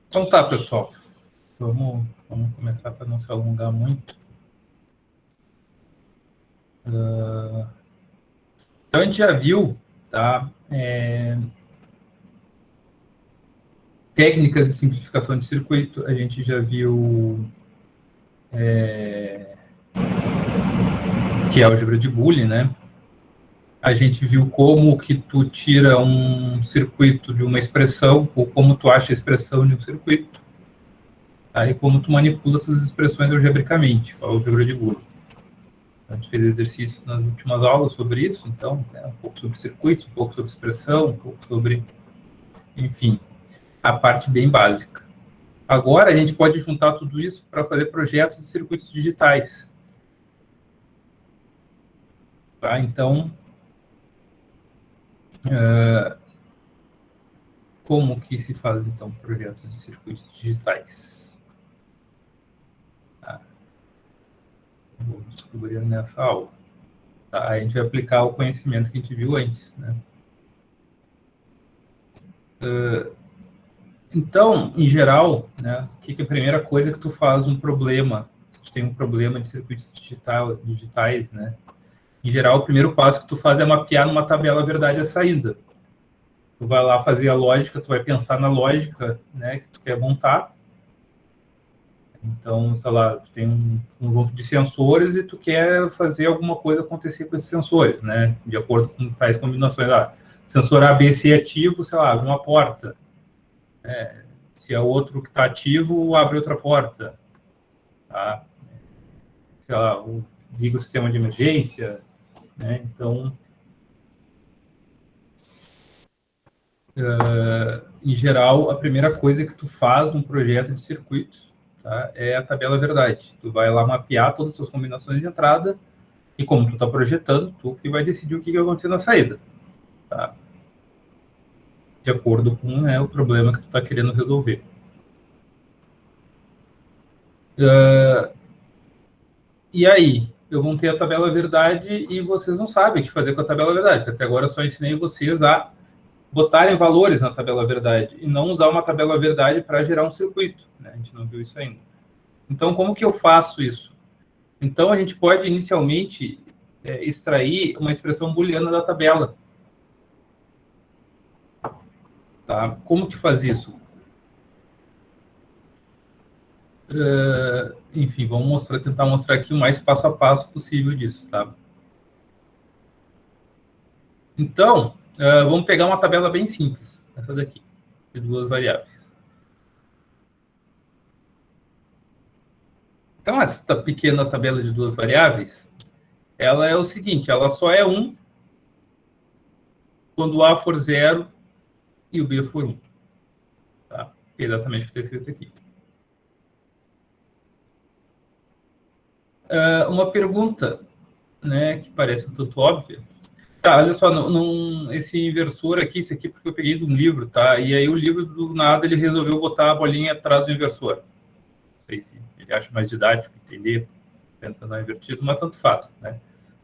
Então tá, pessoal. Vamos começar para não se alongar muito. Então a gente já viu, tá? Técnicas de simplificação de circuito, a gente já viu que é álgebra de Boolean, né? A gente viu como que tu tira um circuito de uma expressão, ou como tu acha a expressão de um circuito, tá? E como tu manipula essas expressões algebricamente, a álgebra de Boolean. A gente fez exercícios nas últimas aulas sobre isso, então, um pouco sobre circuitos, um pouco sobre expressão, um pouco sobre, enfim, a parte bem básica. Agora, a gente pode juntar tudo isso para fazer projetos de circuitos digitais. Tá? Então, como que se faz, então, projetos de circuitos digitais? Tá? Vou descobrir nessa aula. Tá? A gente vai aplicar o conhecimento que a gente viu antes, né? Então, em geral, né, o que é a primeira coisa que tu faz um problema? Tu tem um problema de circuitos digitais, né? Em geral, o primeiro passo que tu faz é mapear numa tabela a verdade e a saída. Tu vai lá fazer a lógica, tu vai pensar na lógica, né, que tu quer montar. Então, sei lá, tu tem um conjunto de sensores e tu quer fazer alguma coisa acontecer com esses sensores, né, de acordo com tais combinações. Sensor A, B, C ativo, sei lá, abre uma porta. Se é outro que está ativo, abre outra porta. Tá? Sei lá, liga o sistema de emergência, né? Então, em geral, a primeira coisa que tu faz num projeto de circuitos, tá, é a tabela verdade. Tu vai lá mapear todas as suas combinações de entrada e como tu está projetando, tu que vai decidir o que vai acontecer na saída. Tá? De acordo com, né, o problema que tu está querendo resolver. E aí, eu vou ter a tabela verdade e vocês não sabem o que fazer com a tabela verdade, porque até agora eu só ensinei vocês a botarem valores na tabela verdade e não usar uma tabela verdade para gerar um circuito. Né? A gente não viu isso ainda. Então, como que eu faço isso? Então, a gente pode, inicialmente, extrair uma expressão booleana da tabela. Tá? Como que faz isso? Enfim, vamos tentar mostrar aqui o mais passo a passo possível disso. Tá? Então, vamos pegar uma tabela bem simples, essa daqui, de duas variáveis. Então, essa pequena tabela de duas variáveis, ela é o seguinte, ela só é 1 quando o A for 0 e o B for 1. Tá? É exatamente o que está escrito aqui. Uma pergunta, né, que parece um tanto óbvia. Tá, olha só, esse inversor aqui, isso aqui porque eu peguei de um livro, tá? E aí o livro, do nada, ele resolveu botar a bolinha atrás do inversor. Não sei se ele acha mais didático entender, tentando dar invertido, mas tanto faz, né?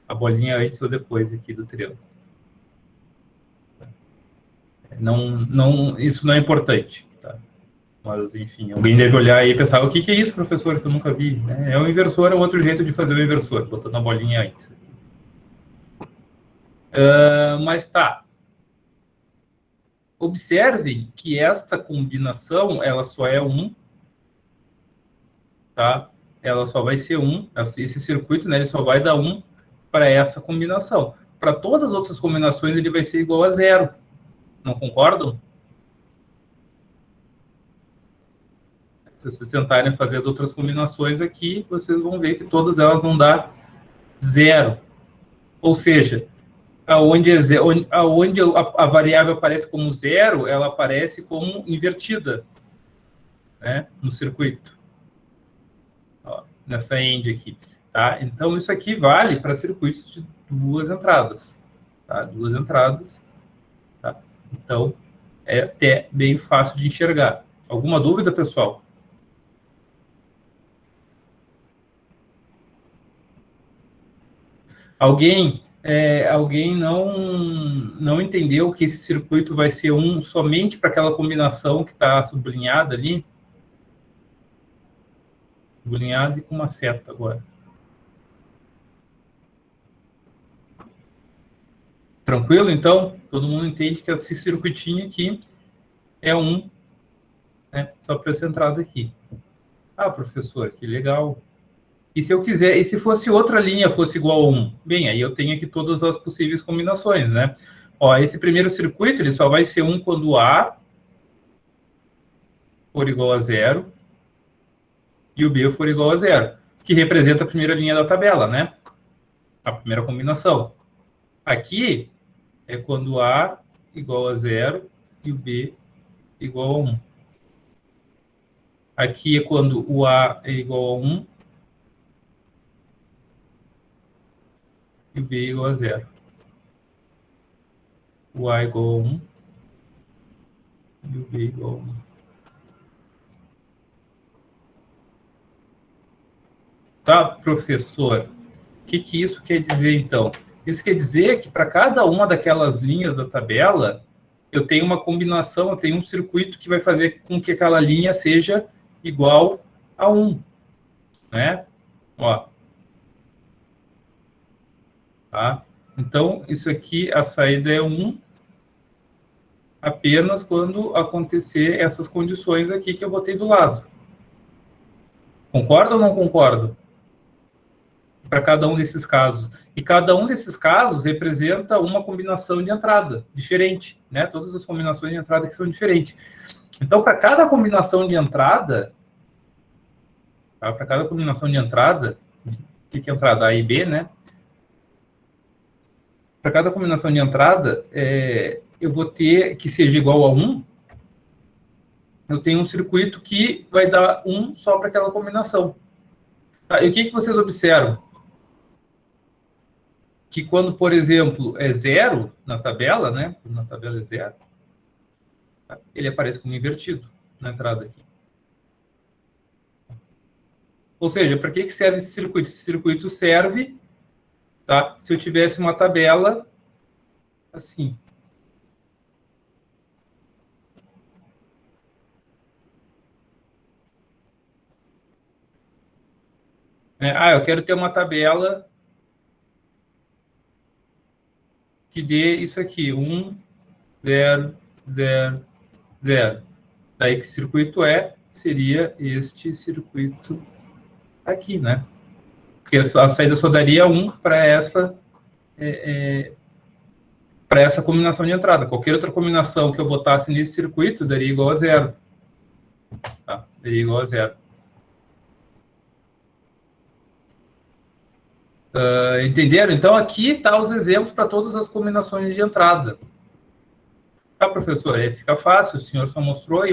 A bolinha antes ou depois aqui do triângulo. Isso não é importante, tá? Mas, enfim, alguém deve olhar aí e pensar, o que é isso, professor, que eu nunca vi? É um inversor, é um outro jeito de fazer o inversor, botando a bolinha antes. Mas tá. Observem que esta combinação, ela só é 1, tá? Ela só vai ser 1, esse circuito, né, ele só vai dar 1 para essa combinação. Para todas as outras combinações, ele vai ser igual a 0. Não concordam? Se vocês tentarem fazer as outras combinações aqui, vocês vão ver que todas elas vão dar 0. Ou seja, aonde a variável aparece como 0, ela aparece como invertida, né, no circuito. Ó, nessa end aqui. Tá? Então, isso aqui vale para circuitos de duas entradas. Tá? Duas entradas. Tá? Então, é até bem fácil de enxergar. Alguma dúvida, pessoal? Alguém não entendeu que esse circuito vai ser 1 somente para aquela combinação que está sublinhada ali? sublinhado e com uma seta agora. Tranquilo, então? Todo mundo entende que esse circuitinho aqui é um, né? Só para essa entrada aqui. Ah, professor, que legal. E se eu quiser, e se fosse outra linha, fosse igual a 1? Bem, aí eu tenho aqui todas as possíveis combinações, né? Ó, esse primeiro circuito, ele só vai ser 1 quando A for igual a 0 e o B for igual a 0, que representa a primeira linha da tabela, né? A primeira combinação. Aqui é quando A igual a 0 e o B igual a 1. Aqui é quando o A é igual a 1 e o B é igual a 0. O A é igual a 1 e o B é igual a 1. Tá, professor? O que isso quer dizer, então? Isso quer dizer que para cada uma daquelas linhas da tabela, eu tenho uma combinação, eu tenho um circuito que vai fazer com que aquela linha seja igual a 1. Né? Ó. Tá? Então, isso aqui, a saída é 1 apenas quando acontecer essas condições aqui que eu botei do lado. Concorda ou não concordo? Para cada um desses casos. E cada um desses casos representa uma combinação de entrada diferente, né? Todas as combinações de entrada que são diferentes. Então, para cada combinação de entrada, tá? Para cada combinação de entrada, o que é entrada? A e B, né? Para cada combinação de entrada, eu vou ter que seja igual a 1, eu tenho um circuito que vai dar 1 só para aquela combinação. Tá? E o que vocês observam? Que quando, por exemplo, é 0 na tabela, né? Na tabela é 0, tá? Ele aparece como invertido na entrada aqui. Ou seja, para que serve esse circuito? Esse circuito serve, tá? Se eu tivesse uma tabela assim. Eu quero ter uma tabela que dê isso aqui, 1, 0, 0, 0. Daí que circuito seria este circuito aqui, né? Porque a saída só daria 1 para essa combinação de entrada. Qualquer outra combinação que eu botasse nesse circuito daria igual a 0. Tá? Daria igual a 0. Entenderam? Então, aqui estão os exemplos para todas as combinações de entrada. Tá, professor? Aí fica fácil, o senhor só mostrou aí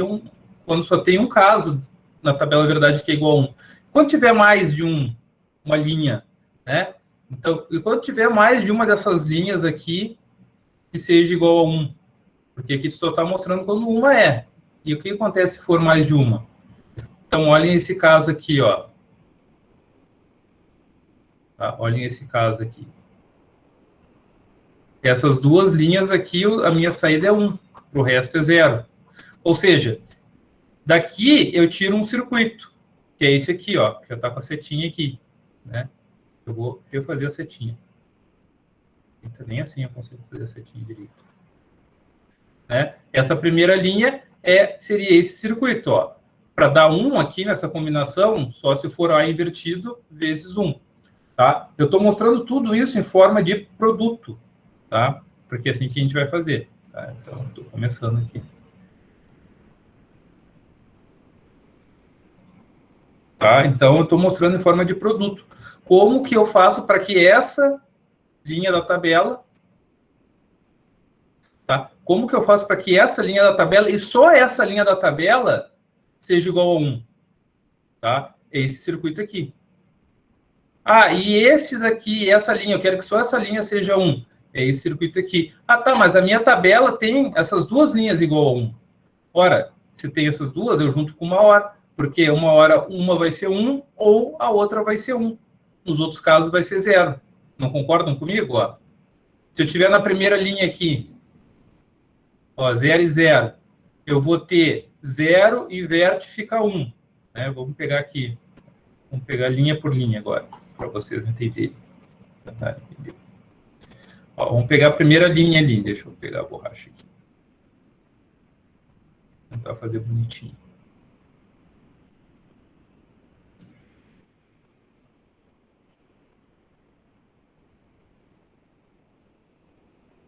quando só tem um caso na tabela verdade que é igual a 1. Quando tiver mais de uma linha, né? Então, e quando tiver mais de uma dessas linhas aqui que seja igual a 1, porque aqui só está mostrando quando uma é. E o que acontece se for mais de uma? Então, olhem esse caso aqui, ó. Tá? Olhem esse caso aqui. Essas duas linhas aqui, a minha saída é 1, o resto é 0. Ou seja, daqui eu tiro um circuito, que é esse aqui, ó, que já está com a setinha aqui, né? Eu vou refazer a setinha. Então, nem assim eu consigo fazer a setinha direito. Né? Essa primeira linha seria esse circuito, ó. Para dar 1 aqui nessa combinação, só se for A invertido vezes 1. Tá? Eu estou mostrando tudo isso em forma de produto, tá? Porque é assim que a gente vai fazer. Tá? Então, estou começando aqui. Tá? Então, eu estou mostrando em forma de produto. Como que eu faço para que essa linha da tabela... Tá? Como que eu faço para que essa linha da tabela, e só essa linha da tabela, seja igual a 1? Tá? Esse circuito aqui. E esse daqui, essa linha, eu quero que só essa linha seja 1. É esse circuito aqui. Tá, mas a minha tabela tem essas duas linhas igual a 1. Ora, se tem essas duas, eu junto com uma hora, porque uma hora uma vai ser 1 ou a outra vai ser 1. Nos outros casos vai ser 0. Não concordam comigo? Ó? Se eu tiver na primeira linha aqui, ó, 0 e 0, eu vou ter 0, inverte, fica 1. Né? Vamos pegar aqui. Vamos pegar linha por linha agora, para vocês entenderem. Ó, vamos pegar a primeira linha ali. Deixa eu pegar a borracha aqui. Vou tentar fazer bonitinho.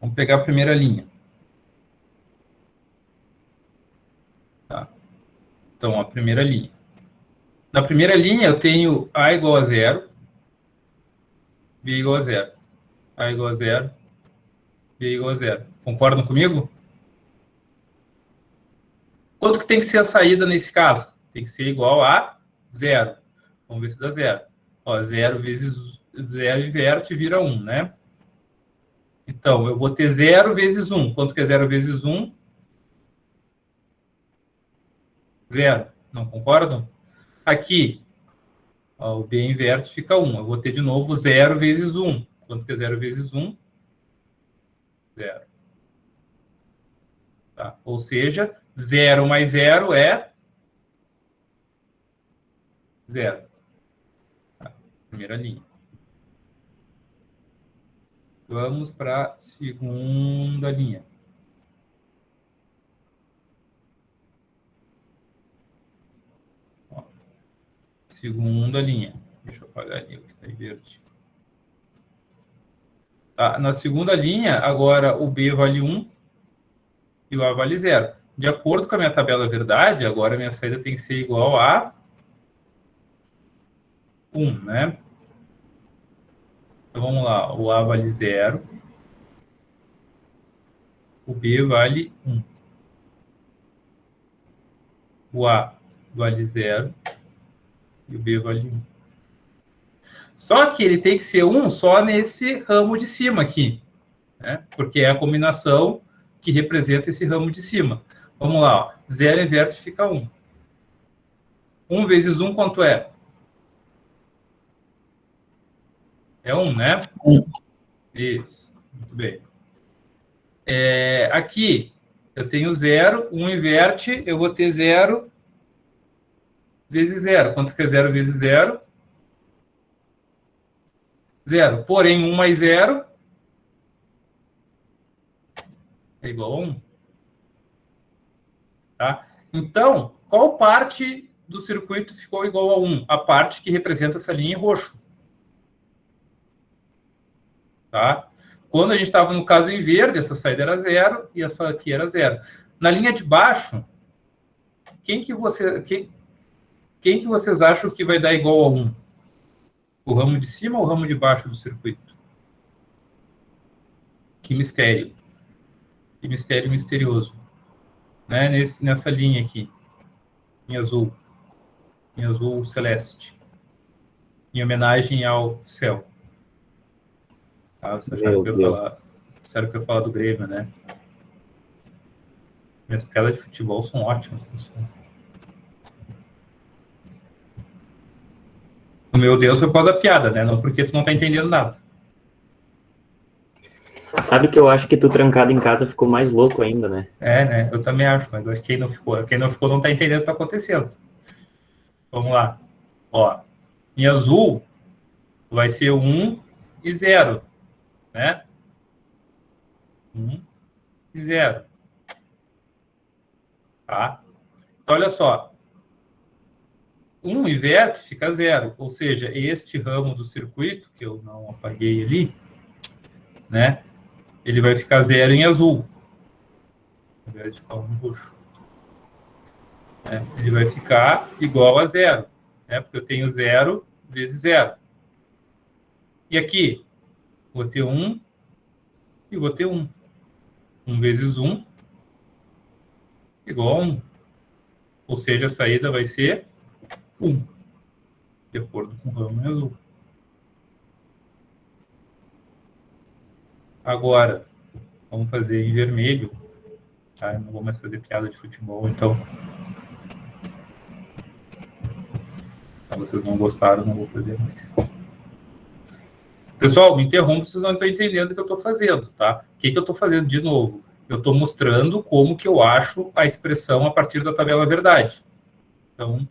Vamos pegar a primeira linha. Tá? Então, a primeira linha. Na primeira linha, eu tenho A igual a 0, B igual a 0. A igual a 0, B igual a 0. Concordam comigo? Quanto que tem que ser a saída nesse caso? Tem que ser igual a 0. Vamos ver se dá 0. Ó, 0 vezes 0 inverte vira 1, né? Então, eu vou ter 0 vezes 1. Quanto que é 0 vezes 1? 0. Não concordam? Aqui, ó, o B inverte fica 1. Eu vou ter de novo 0 vezes 1. Quanto que é 0 vezes 1? 0. Tá? Ou seja, 0 mais 0 é 0. Tá? Primeira linha. Vamos para a segunda linha. Ó, segunda linha. Deixa eu apagar ali o que está em verde. Tá, na segunda linha, agora o B vale 1 e o A vale 0. De acordo com a minha tabela verdade, agora a minha saída tem que ser igual a 1, né? Então vamos lá, o A vale 0, o B vale 1. O A vale 0 e o B vale 1. Só que ele tem que ser 1 só nesse ramo de cima aqui, né? Porque é a combinação que representa esse ramo de cima. Vamos lá, ó. 0 inverte fica 1. 1 vezes 1 quanto é? É 1, né? 1. Isso, muito bem. Aqui, eu tenho 0, 1 inverte, eu vou ter 0 vezes 0. Quanto que é 0 vezes 0? 0. Porém, 1 mais 0 é igual a 1. Tá? Então, qual parte do circuito ficou igual a 1? A parte que representa essa linha em roxo. Tá? Quando a gente estava no caso em verde, essa saída era 0 e essa aqui era 0. Na linha de baixo, quem que vocês acham que vai dar igual a 1? O ramo de cima ou o ramo de baixo do circuito? Que mistério. Que mistério misterioso. Né? Nessa linha aqui. Em azul. Em azul celeste. Em homenagem ao céu. Ah, vocês acharam que eu ia falar do Grêmio, né? Minhas piadas de futebol são ótimas, pessoal. O meu Deus foi por causa da piada, né? Não porque tu não tá entendendo nada. Sabe que eu acho que tu trancado em casa ficou mais louco ainda, né? Né? Eu também acho, mas acho que quem não ficou não tá entendendo o que tá acontecendo. Vamos lá. Ó, em azul vai ser 1 e 0, né? 1 e 0. Tá? Então, olha só. 1 inverte fica 0, ou seja, este ramo do circuito, que eu não apaguei ali, né? Ele vai ficar 0 em azul, ao invés de ficar em roxo. Ele vai ficar igual a 0, né? Porque eu tenho 0 vezes 0. E aqui, vou ter 1 e vou ter 1. 1 vezes 1 igual a 1. Ou seja, a saída vai ser 1, de acordo com o ramo em azul. Agora, vamos fazer em vermelho. Tá? Eu não vou mais fazer piada de futebol, então. Se vocês não gostaram, não vou fazer mais. Pessoal, me interrompa se vocês não estão entendendo o que eu estou fazendo, tá? O que eu estou fazendo de novo? Eu estou mostrando como que eu acho a expressão a partir da tabela verdade. Então,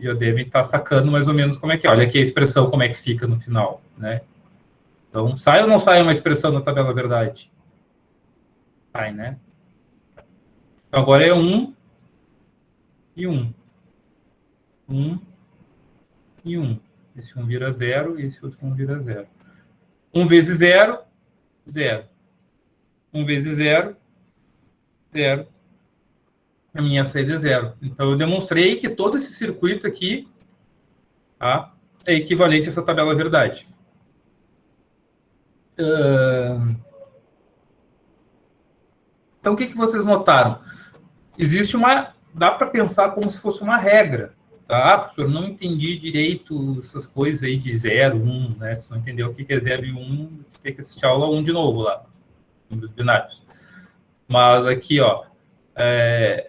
já devem estar sacando mais ou menos como é que é. Olha aqui a expressão, como é que fica no final, né? Então, sai ou não sai uma expressão na tabela verdade? Sai, né? Então, agora é 1 e 1. 1 e 1. Esse 1 vira 0 e esse outro 1 vira 0. 1 vezes 0, 0. 1 vezes 0, 0. A minha saída é 0. Então, eu demonstrei que todo esse circuito aqui, tá, é equivalente a essa tabela verdade. Então, o que vocês notaram? Existe uma... Dá para pensar como se fosse uma regra. Tá, professor, não entendi direito essas coisas aí de 0, 1, né? Se não entendeu o que é 0 e 1, tem que assistir a aula 1 de novo lá, números binários. Mas aqui, ó,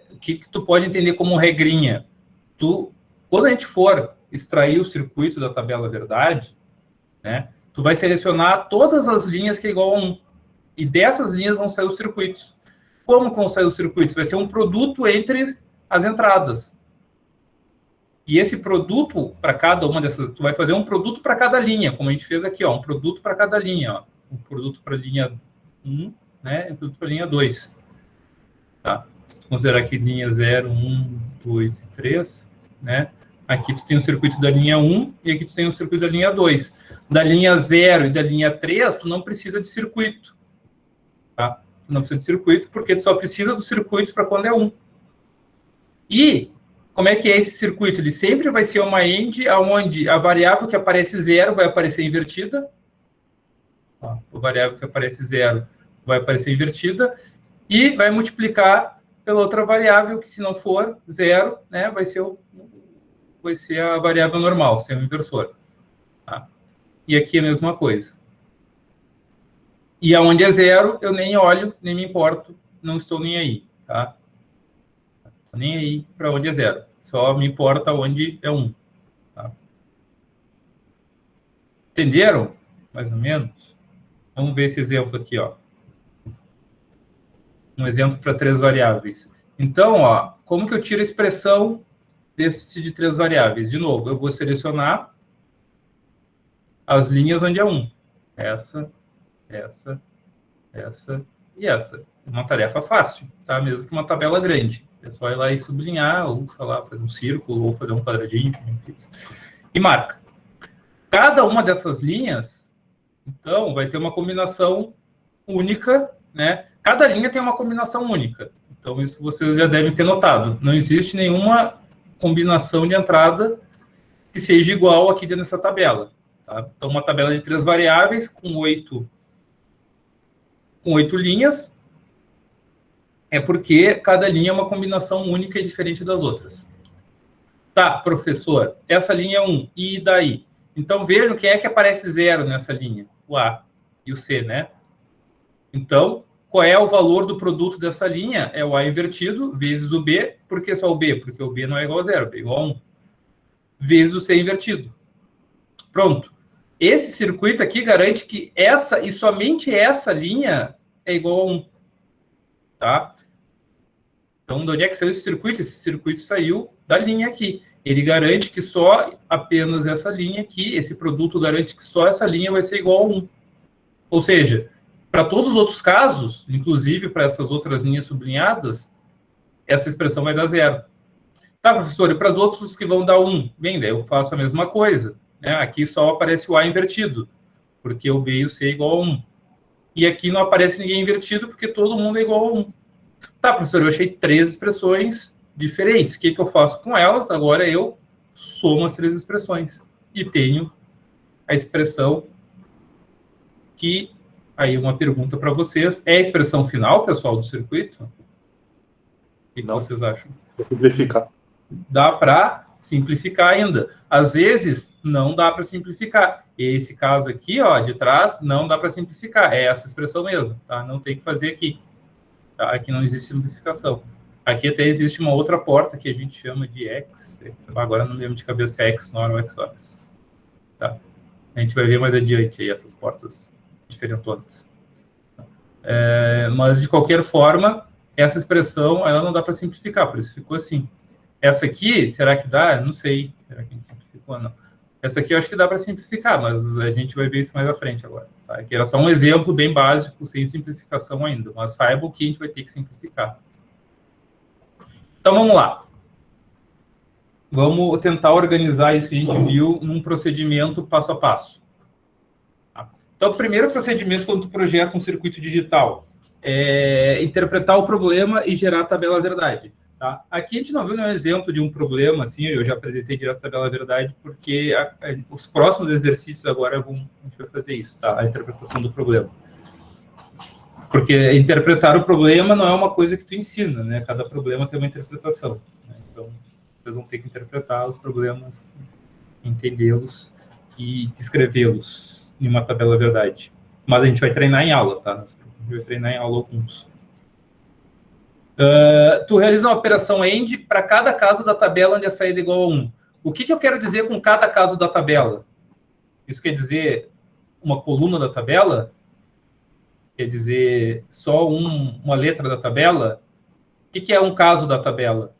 o que tu pode entender como regrinha? Quando a gente for extrair o circuito da tabela verdade, né, tu vai selecionar todas as linhas que é igual a 1. E dessas linhas vão sair os circuitos. Como vão sair os circuitos? Vai ser um produto entre as entradas. E esse produto para cada uma dessas, tu vai fazer um produto para cada linha, como a gente fez aqui, ó, um produto para cada linha, ó, um produto para a linha 1, né, e um produto para a linha 2. Tá? Se tu considerar aqui linha 0, 1, 2 e 3, né, aqui tu tem o circuito da linha 1 e aqui tu tem o circuito da linha 2. Da linha 0 e da linha 3, tu não precisa de circuito. Tá? Tu não precisa de circuito porque tu só precisa dos circuitos para quando é 1. E como é que é esse circuito? Ele sempre vai ser uma end, onde a variável que aparece 0 vai aparecer invertida. A variável que aparece 0 vai aparecer invertida. E vai multiplicar pela outra variável, que se não for 0, né, vai ser a variável normal, ser o inversor. Tá? E aqui é a mesma coisa. E aonde é 0, eu nem olho, nem me importo, não estou nem aí. Tá? Nem aí para onde é 0. Só me importa onde é 1. Tá? Entenderam? Mais ou menos? Vamos ver esse exemplo aqui, ó. Um exemplo para 3 variáveis. Então, ó, como que eu tiro a expressão desse de 3 variáveis? De novo, eu vou selecionar as linhas onde é 1. Essa, essa, essa e essa. Uma tarefa fácil, tá? Mesmo que uma tabela grande. É só ir lá e sublinhar, ou, sei lá, fazer um círculo, ou fazer um quadradinho, e marca. Cada uma dessas linhas, então, vai ter uma combinação única, né? Cada linha tem uma combinação única. Então, isso vocês já devem ter notado. Não existe nenhuma combinação de entrada que seja igual aqui dentro dessa tabela. Tá? Então, uma tabela de 3 variáveis com 8 linhas, é porque cada linha é uma combinação única e diferente das outras. Tá, professor, essa linha é 1, e daí? Então, vejam quem é que aparece 0 nessa linha. O A e o C, né? Então, qual é o valor do produto dessa linha? É o A invertido vezes o B. Por que só o B? Porque o B não é igual a 0, o B é igual a 1. Vezes o C invertido. Pronto. Esse circuito aqui garante que essa e somente essa linha é igual a 1. Tá? Então, de onde é que saiu esse circuito? Esse circuito saiu da linha aqui. Ele garante que só apenas essa linha aqui, esse produto garante que só essa linha vai ser igual a 1. Ou seja, para todos os outros casos, inclusive para essas outras linhas sublinhadas, essa expressão vai dar 0. Tá, professor, e para os outros que vão dar 1? Bem, daí eu faço a mesma coisa. Né? Aqui só aparece o A invertido, porque o B e o C é igual a 1. E aqui não aparece ninguém invertido, porque todo mundo é igual a 1. Tá, professor, eu achei 3 expressões diferentes. O que eu faço com elas? Agora eu somo as 3 expressões. E tenho a expressão que... Aí uma pergunta para vocês. É a expressão final, pessoal, do circuito? O que vocês acham? Simplificar. Dá para simplificar ainda. Às vezes, não dá para simplificar. Esse caso aqui, ó, de trás, não dá para simplificar. É essa expressão mesmo, tá? Não tem que fazer aqui. Tá? Aqui não existe simplificação. Aqui até existe uma outra porta que a gente chama de X. Agora não lembro de cabeça se é X norm ou X OR. Tá? A gente vai ver mais adiante aí essas portas diferentonas. Mas, de qualquer forma, essa expressão ela não dá para simplificar, por isso ficou assim. Essa aqui, será que dá? Não sei. Será que a gente simplificou ou não? Essa aqui eu acho que dá para simplificar, mas a gente vai ver isso mais à frente agora. Tá? Aqui era só um exemplo bem básico, sem simplificação ainda, mas saiba o que a gente vai ter que simplificar. Então, vamos lá. Vamos tentar organizar isso que a gente viu num procedimento passo a passo. Tá? Então, o primeiro procedimento quando tu projeta um circuito digital é interpretar o problema e gerar a tabela verdade. Tá? Aqui a gente não viu nenhum exemplo de um problema, assim, eu já apresentei direto a tabela verdade, porque os próximos exercícios agora a gente vai fazer isso, tá? A interpretação do problema. Porque interpretar o problema não é uma coisa que tu ensina, né? Cada problema tem uma interpretação. Né? Então, vocês vão ter que interpretar os problemas, entendê-los e descrevê-los em uma tabela verdade. Mas a gente vai treinar em aula, tá? A gente vai treinar em aula alguns. Tu realiza uma operação AND para cada caso da tabela onde a saída é igual a 1. O que eu quero dizer com cada caso da tabela? Isso quer dizer uma coluna da tabela? Quer dizer só uma letra da tabela? O que é um caso da tabela?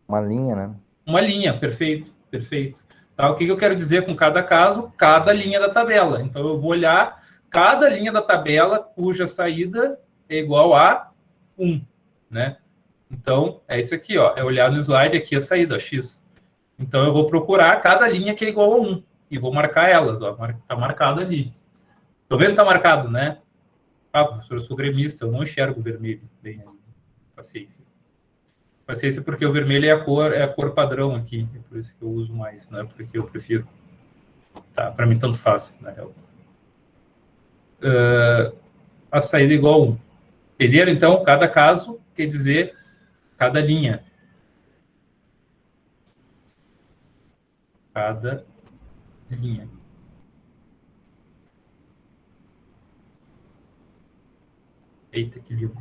Uma linha, né? Uma linha, perfeito, perfeito. Tá? O que eu quero dizer com cada caso? Cada linha da tabela. Então, eu vou olhar cada linha da tabela cuja saída é igual a 1, né? Então, é isso aqui, ó. É olhar no slide aqui a saída, ó, X. Então, eu vou procurar cada linha que é igual a 1 e vou marcar elas, ó. Tá marcado ali. Tô vendo que tá marcado, né? Ah, professor, eu sou gremista, eu não enxergo o vermelho. Bem, paciência. Paciência porque o vermelho é a cor padrão aqui, é por isso que eu uso mais, não é porque eu prefiro. Tá, para mim tanto faz, na real. A saída é igual a 1. Entenderam? Então, cada caso quer dizer cada linha. Cada linha. Eita, que lindo.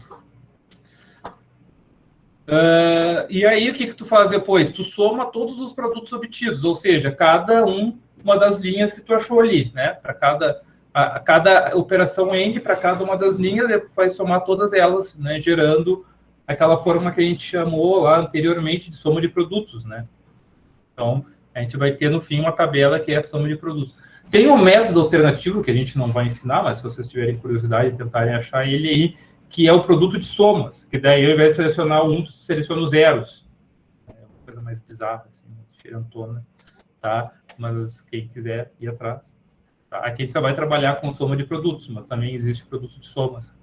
E aí, o que tu faz depois? Tu soma todos os produtos obtidos, ou seja, cada uma das linhas que tu achou ali, né? Para cada operação AND, para cada uma das linhas, vai somar todas elas, né? Gerando aquela forma que a gente chamou lá anteriormente de soma de produtos, né? Então, a gente vai ter, no fim, uma tabela que é a soma de produtos. Tem um método alternativo que a gente não vai ensinar, mas se vocês tiverem curiosidade e tentarem achar ele aí, que é o produto de somas, que daí, ao invés de selecionar um, seleciona os zeros. É uma coisa mais bizarra, assim, diferentona, tá? Mas quem quiser ir atrás. Tá? Aqui a gente só vai trabalhar com soma de produtos, mas também existe produto de somas.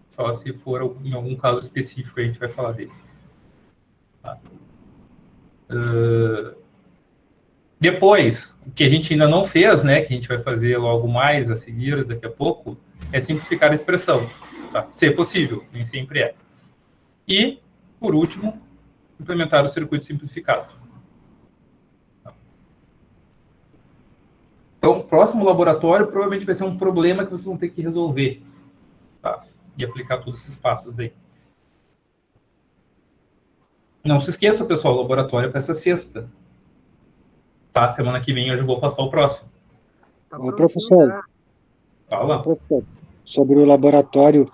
Só se for em algum caso específico a gente vai falar dele. Tá? Depois, o que a gente ainda não fez, né, que a gente vai fazer logo mais a seguir, daqui a pouco, é simplificar a expressão. Tá? Se é possível, nem sempre é. E, por último, implementar o circuito simplificado. Tá? Então, o próximo laboratório provavelmente vai ser um problema que vocês vão ter que resolver. Tá? E aplicar todos esses passos aí. Não se esqueça, pessoal, o laboratório é para essa sexta. Tá? Semana que vem eu já vou passar o próximo. Tá professor, Fala. professor, sobre o laboratório,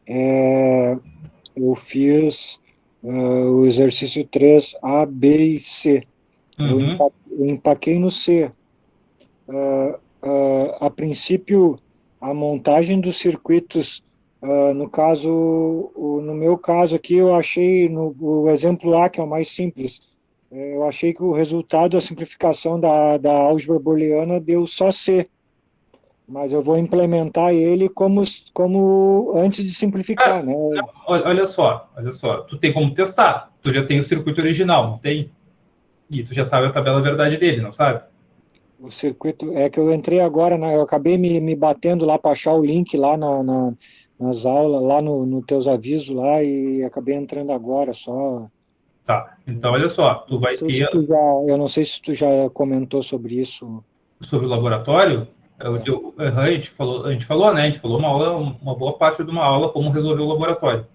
eu fiz o exercício 3, A, B e C. Eu empaquei no C. A princípio, a montagem dos circuitos, no meu caso aqui, eu achei, o exemplo A, que é o mais simples, eu achei que o resultado da simplificação da álgebra booleana deu só C. Mas eu vou implementar ele como antes de simplificar, né? Olha só. Tu tem como testar. Tu já tem o circuito original, não tem? E tu já sabe a tabela verdade dele, não sabe? O circuito, é que eu entrei agora, eu acabei me batendo lá para achar o link lá nas aulas, lá no teus avisos lá, e acabei entrando agora só. Tá, então olha só, tu vai ter... Eu não sei se tu já comentou sobre isso. Sobre o laboratório, a gente falou, né? A gente falou uma boa parte de uma aula como resolver o laboratório.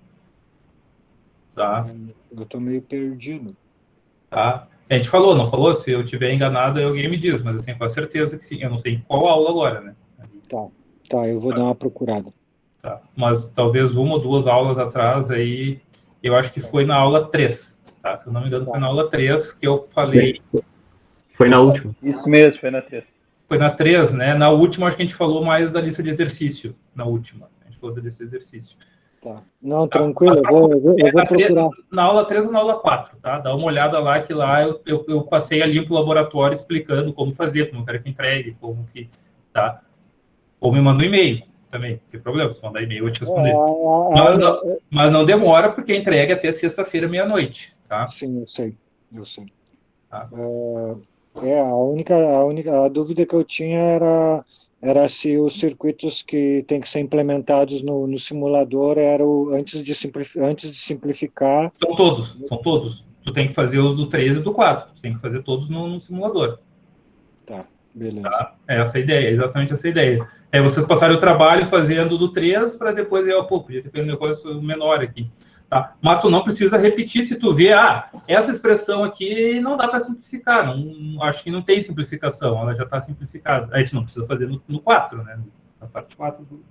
Tá? Eu tô meio perdido. Tá? A gente falou, não falou? Se eu tiver enganado, alguém me diz, mas eu tenho quase certeza que sim. Eu não sei em qual aula agora, né? Tá, eu vou dar uma procurada. Tá? Mas talvez uma ou duas aulas atrás aí, eu acho que foi na aula 3, tá? Se eu não me engano, foi na aula 3 que eu falei. Foi na última. Isso mesmo, foi na 3. Foi na 3, né? Na última, acho que a gente falou mais da lista de exercício. Na última, a gente falou da lista de exercício. Tá. Não, tranquilo, eu vou procurar. Na aula 3 ou na aula 4, tá? Dá uma olhada lá, que lá eu passei ali pro laboratório explicando como fazer, como eu quero que entregue, como que, tá? Ou me manda um e-mail também, não tem problema, se mandar e-mail eu vou te responder. Mas não demora, porque a entrega é até sexta-feira, meia-noite, tá? Sim, eu sei. Tá. A dúvida que eu tinha era se os circuitos que têm que ser implementados no simulador eram antes de simplificar. São todos. Tu tem que fazer os do 3 e do 4, tu tem que fazer todos no simulador. Tá, beleza. Tá? É essa a ideia, exatamente essa a ideia. É vocês passarem o trabalho fazendo do 3 para depois, podia ter feito um negócio menor aqui. Tá? Mas tu não precisa repetir se tu vê, essa expressão aqui não dá para simplificar, acho que não tem simplificação, ela já está simplificada. A gente não precisa fazer no 4, né? Na parte 4 do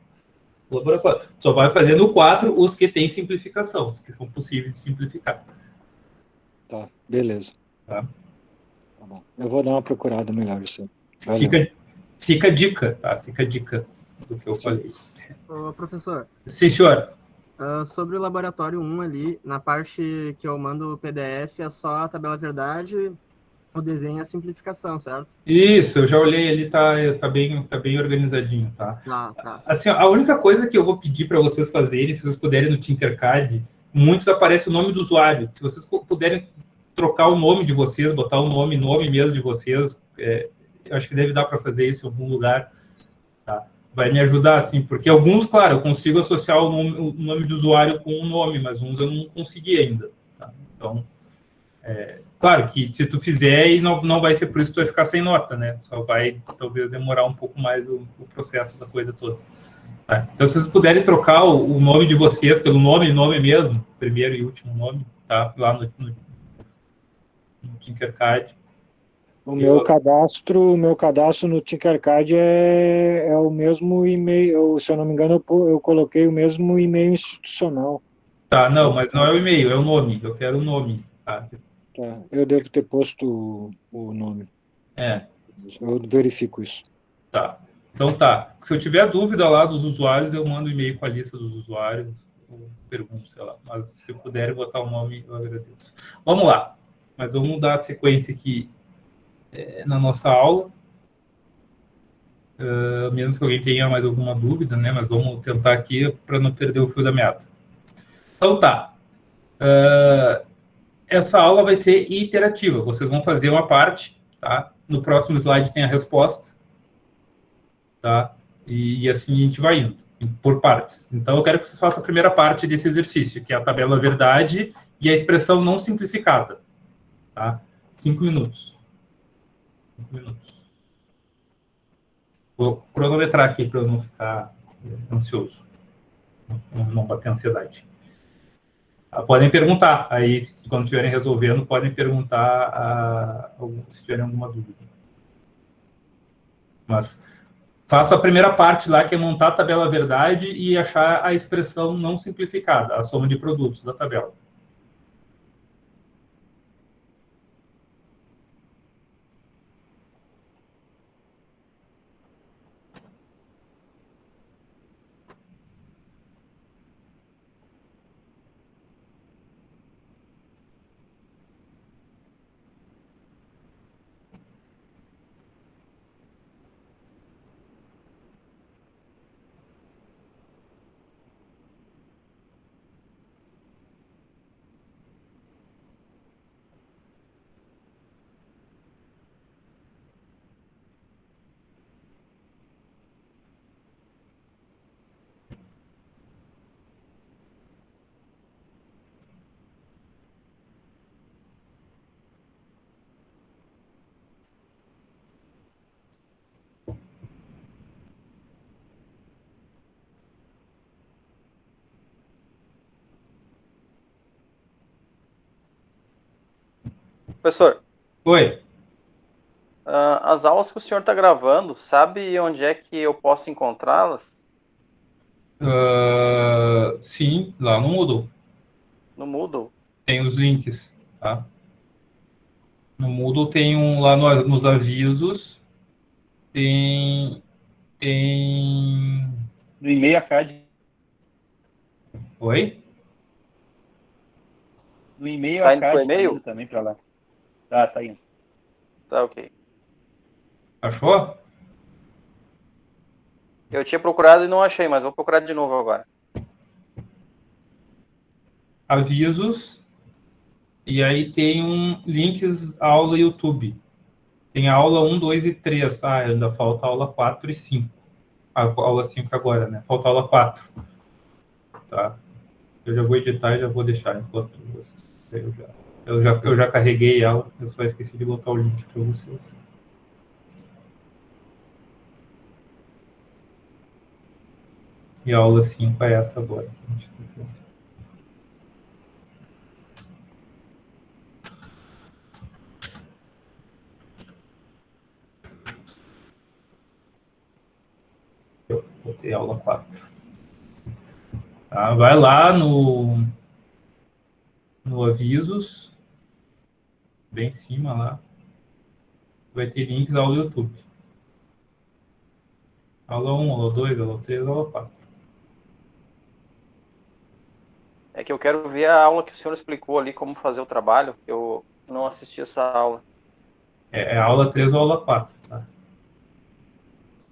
laboratório. Só vai fazer no 4 os que têm simplificação, os que são possíveis de simplificar. Tá, beleza. Tá? Tá bom. Eu vou dar uma procurada melhor isso. Fica a dica, tá? Fica a dica do que eu falei. Ô, professor. Sim, senhor. Sobre o laboratório 1 ali, na parte que eu mando o PDF, é só a tabela verdade, o desenho e a simplificação, certo? Isso, eu já olhei ali, tá bem organizadinho, tá? Tá. Assim, a única coisa que eu vou pedir para vocês fazerem, se vocês puderem no Tinkercad, muitos aparece o nome do usuário. Se vocês puderem trocar o nome de vocês, botar o nome mesmo de vocês, eu acho que deve dar para fazer isso em algum lugar, tá? Vai me ajudar, assim, porque alguns, claro, eu consigo associar o nome de usuário com o nome, mas uns eu não consegui ainda, tá? Então, claro que se tu fizer, e não vai ser por isso que tu vai ficar sem nota, né? Só vai, talvez, demorar um pouco mais o processo da coisa toda. Tá? Então, se vocês puderem trocar o nome de vocês pelo nome mesmo, primeiro e último nome, tá? Lá no Tinkercad. O meu cadastro no Tinkercad é o mesmo e-mail, se eu não me engano, eu coloquei o mesmo e-mail institucional. Tá, não, mas não é o e-mail, é o nome. Eu quero o nome. Tá? Tá, eu devo ter posto o nome. Eu verifico isso. Tá. Então tá. Se eu tiver dúvida lá dos usuários, eu mando e-mail com a lista dos usuários, ou pergunto, sei lá. Mas se puderem botar o nome, eu agradeço. Vamos lá. Mas vamos dar a sequência aqui na nossa aula. Menos que alguém tenha mais alguma dúvida, né? Mas vamos tentar aqui para não perder o fio da meada. Então tá. Essa aula vai ser iterativa. Vocês vão fazer uma parte, tá? No próximo slide tem a resposta, tá? E assim a gente vai indo, por partes. Então eu quero que vocês façam a primeira parte desse exercício, que é a tabela verdade e a expressão não simplificada, tá? 5 minutos. 5 minutos. Vou cronometrar aqui para eu não ficar ansioso, não bater ansiedade. Podem perguntar, aí quando estiverem resolvendo, podem perguntar se tiverem alguma dúvida. Mas faço a primeira parte lá, que é montar a tabela verdade e achar a expressão não simplificada, a soma de produtos da tabela. Professor. Oi. As aulas que o senhor está gravando, sabe onde é que eu posso encontrá-las? Sim, lá no Moodle. No Moodle? Tem os links, tá? No Moodle tem lá nos avisos, tem... No e-mail a card. Oi? No e-mail Tá a indo pro card tá e-mail? indo também pra lá. Tá indo. Tá, ok. Achou? Eu tinha procurado e não achei, mas vou procurar de novo agora. Avisos, e aí tem links aula YouTube. Tem a aula 1, 2 e 3. Ainda falta a aula 4 e 5. A aula 5 agora, né? Falta a aula 4. Tá? Eu já vou editar e já vou deixar enquanto vocês... Eu já carreguei ela, eu só esqueci de botar o link para vocês. E a aula 5 é essa agora. Eu botei aula 4. Tá? Vai lá no avisos, bem em cima lá, vai ter links ao YouTube. Aula 1, aula 2, aula 3, aula 4. É que eu quero ver a aula que o senhor explicou ali, como fazer o trabalho. Eu não assisti essa aula. É aula 3 ou aula 4, tá?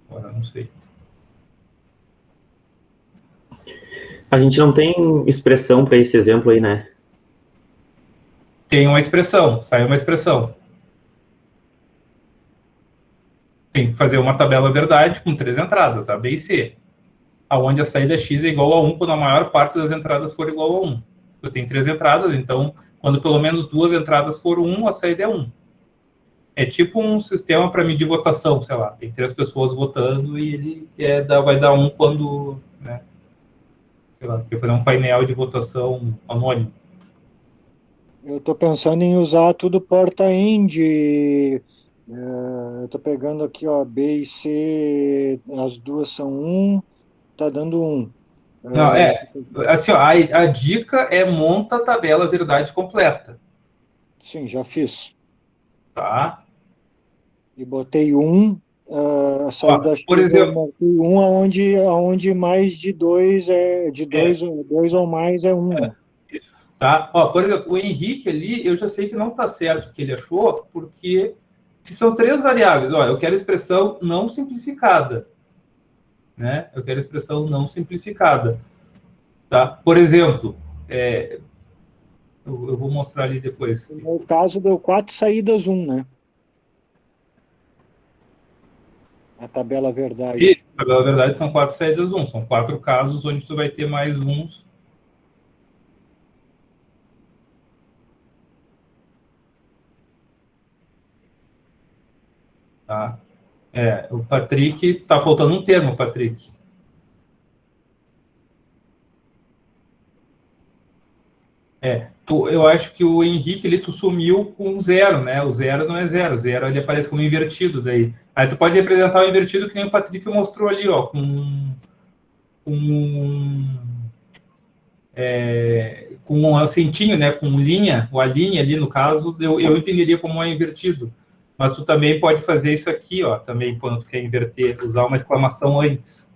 Agora não sei. A gente não tem expressão para esse exemplo aí, né? Tem uma expressão, sai uma expressão. Tem que fazer uma tabela verdade com 3 entradas, A, B e C. Aonde a saída X é igual a 1 quando a maior parte das entradas for igual a 1. Eu tenho 3 entradas, então, quando pelo menos 2 entradas for 1, a saída é 1. É tipo um sistema para medir votação, sei lá. Tem 3 pessoas votando e ele vai dar 1 quando... Né, sei lá, quer fazer um painel de votação anônimo. Eu estou pensando em usar tudo porta-end. Eu estou pegando aqui, ó, B e C, as duas são 1, tá dando 1. Não, assim, ó, a dica é monta a tabela verdade completa. Sim, já fiz. Tá? E botei 1, a saída X Por eu exemplo, marquei 1 aonde mais de 2 de 2 ou mais é 1. Tá? Por exemplo, o Henrique ali, eu já sei que não está certo o que ele achou, porque se são 3 variáveis, eu quero expressão não simplificada. Né? Eu quero expressão não simplificada. Tá? Por exemplo, eu vou mostrar ali depois. No caso, deu 4 saídas 1, né? A tabela verdade. E, na verdade, são 4 saídas 1. São 4 casos onde tu vai ter mais uns. Tá? O Patrick, tá faltando um termo, Patrick. Eu acho que o Henrique, ele, tu sumiu com 0, né? O 0 não é 0, o 0 ele aparece como invertido daí. Aí tu pode representar o invertido que nem o Patrick mostrou ali, ó, com um acentinho, né? Com linha, ou a linha ali, no caso, eu entenderia como um invertido. Mas tu também pode fazer isso aqui, ó, também quando tu quer inverter, usar uma exclamação antes.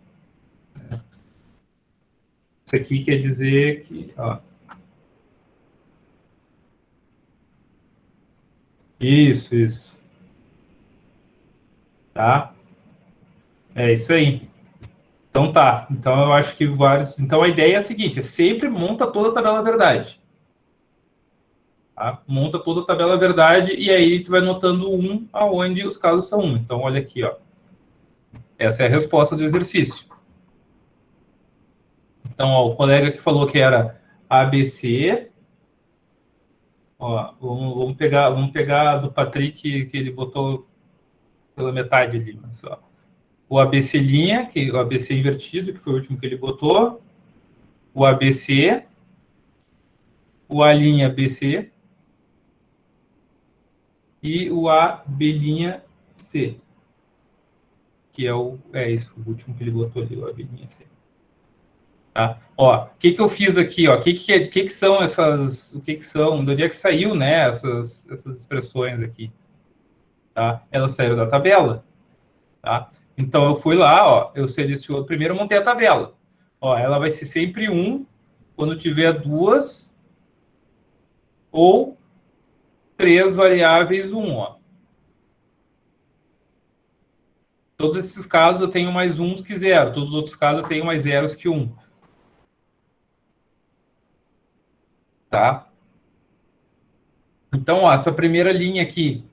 Isso aqui quer dizer que, ó. Isso. Tá? É isso aí. Então tá. Então eu acho que vários... Então a ideia é a seguinte, sempre monta toda a tabela verdade. Tá? Monta toda a tabela verdade e aí tu vai notando 1 aonde os casos são 1. Então olha aqui, ó. Essa é a resposta do exercício. Então, ó, o colega que falou que era ABC... Ó, vamos pegar do Patrick, que ele botou pela metade ali. Mas, ó, o ABC linha, o ABC invertido, que foi o último que ele botou. O ABC. O A linha BC. E o AB linha C. Que é esse, o último que ele botou ali, o AB linha C. Tá? Ó, o que eu fiz aqui? Ó? O que são essas... O que são... De onde é que saiu, né? Essas expressões aqui. Tá? Elas saíram da tabela. Tá? Então, eu fui lá, ó, eu seleciono... Primeiro, eu montei a tabela. Ó, ela vai ser sempre 1 quando tiver 2 ou 3 variáveis 1, ó. Todos esses casos eu tenho mais 1 que 0. Todos os outros casos eu tenho mais zeros que 1. Tá? Então, ó, essa primeira linha aqui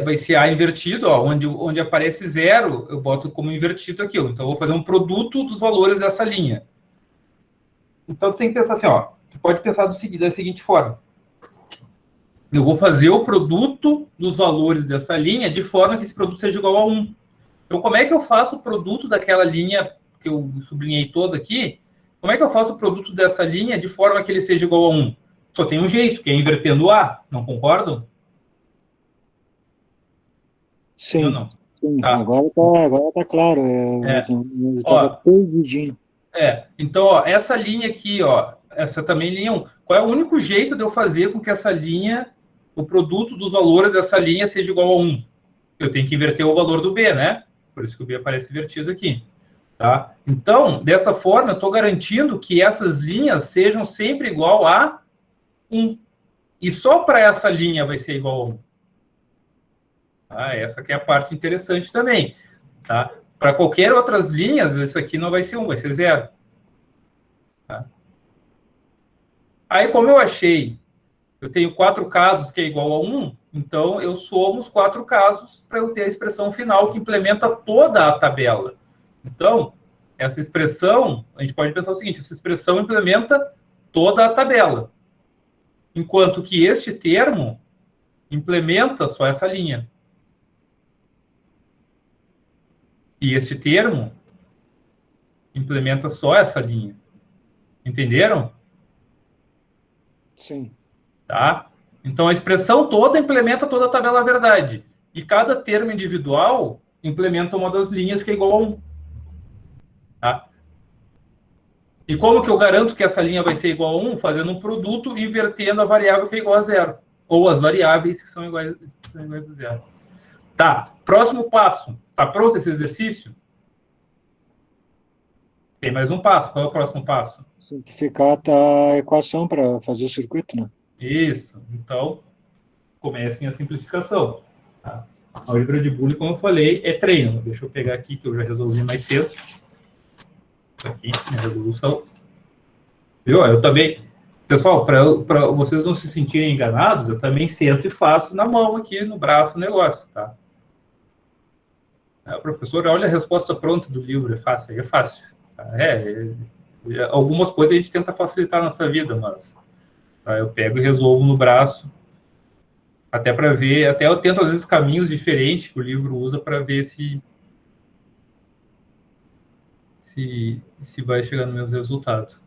vai ser A invertido, ó, onde aparece 0, eu boto como invertido aquilo. Então, eu vou fazer um produto dos valores dessa linha. Então, tu tem que pensar assim, ó, tu pode pensar da seguinte forma. Eu vou fazer o produto dos valores dessa linha de forma que esse produto seja igual a 1. Então, como é que eu faço o produto daquela linha que eu sublinhei toda aqui? Como é que eu faço o produto dessa linha de forma que ele seja igual a 1? Só tem um jeito, que é invertendo A. Não concordam? Sim, Eu não. sim. Tá. Agora tá claro. Eu tava perdidinho. Então, ó, essa linha aqui, ó, essa também linha 1. Qual é o único jeito de eu fazer com que essa linha, o produto dos valores dessa linha seja igual a 1? Eu tenho que inverter o valor do B, né? Por isso que o B aparece invertido aqui. Tá? Então, dessa forma, eu estou garantindo que essas linhas sejam sempre igual a 1. E só para essa linha vai ser igual a 1. Tá? Essa que é a parte interessante também. Tá? Para qualquer outras linhas, isso aqui não vai ser 1, vai ser 0. Tá? Aí, como eu achei, eu tenho 4 casos que é igual a 1, então eu somo os 4 casos para eu ter a expressão final que implementa toda a tabela. Então, essa expressão, a gente pode pensar o seguinte, essa expressão implementa toda a tabela. Enquanto que este termo implementa só essa linha. E este termo implementa só essa linha. Entenderam? Sim. Tá? Então, a expressão toda implementa toda a tabela verdade. E cada termo individual implementa uma das linhas que é igual a 1. Tá? E como que eu garanto que essa linha vai ser igual a 1? Fazendo um produto invertendo a variável que é igual a 0. Ou as variáveis que são iguais a 0. Tá, próximo passo. Tá pronto esse exercício? Tem mais um passo. Qual é o próximo passo? Simplificar a equação para fazer o circuito, né? Isso. Então, comecem a simplificação. Tá? A álgebra de Boole, como eu falei, é treino. Deixa eu pegar aqui, que eu já resolvi mais cedo. Aqui, minha resolução. Viu? Eu também... Pessoal, para vocês não se sentirem enganados, eu também sento e faço na mão aqui, no braço, o negócio, tá? Professor, olha a resposta pronta do livro, é fácil, Tá? Algumas coisas a gente tenta facilitar a nossa vida, mas tá? Eu pego e resolvo no braço, até para ver, até eu tento às vezes caminhos diferentes que o livro usa para ver se vai chegar nos meus resultados.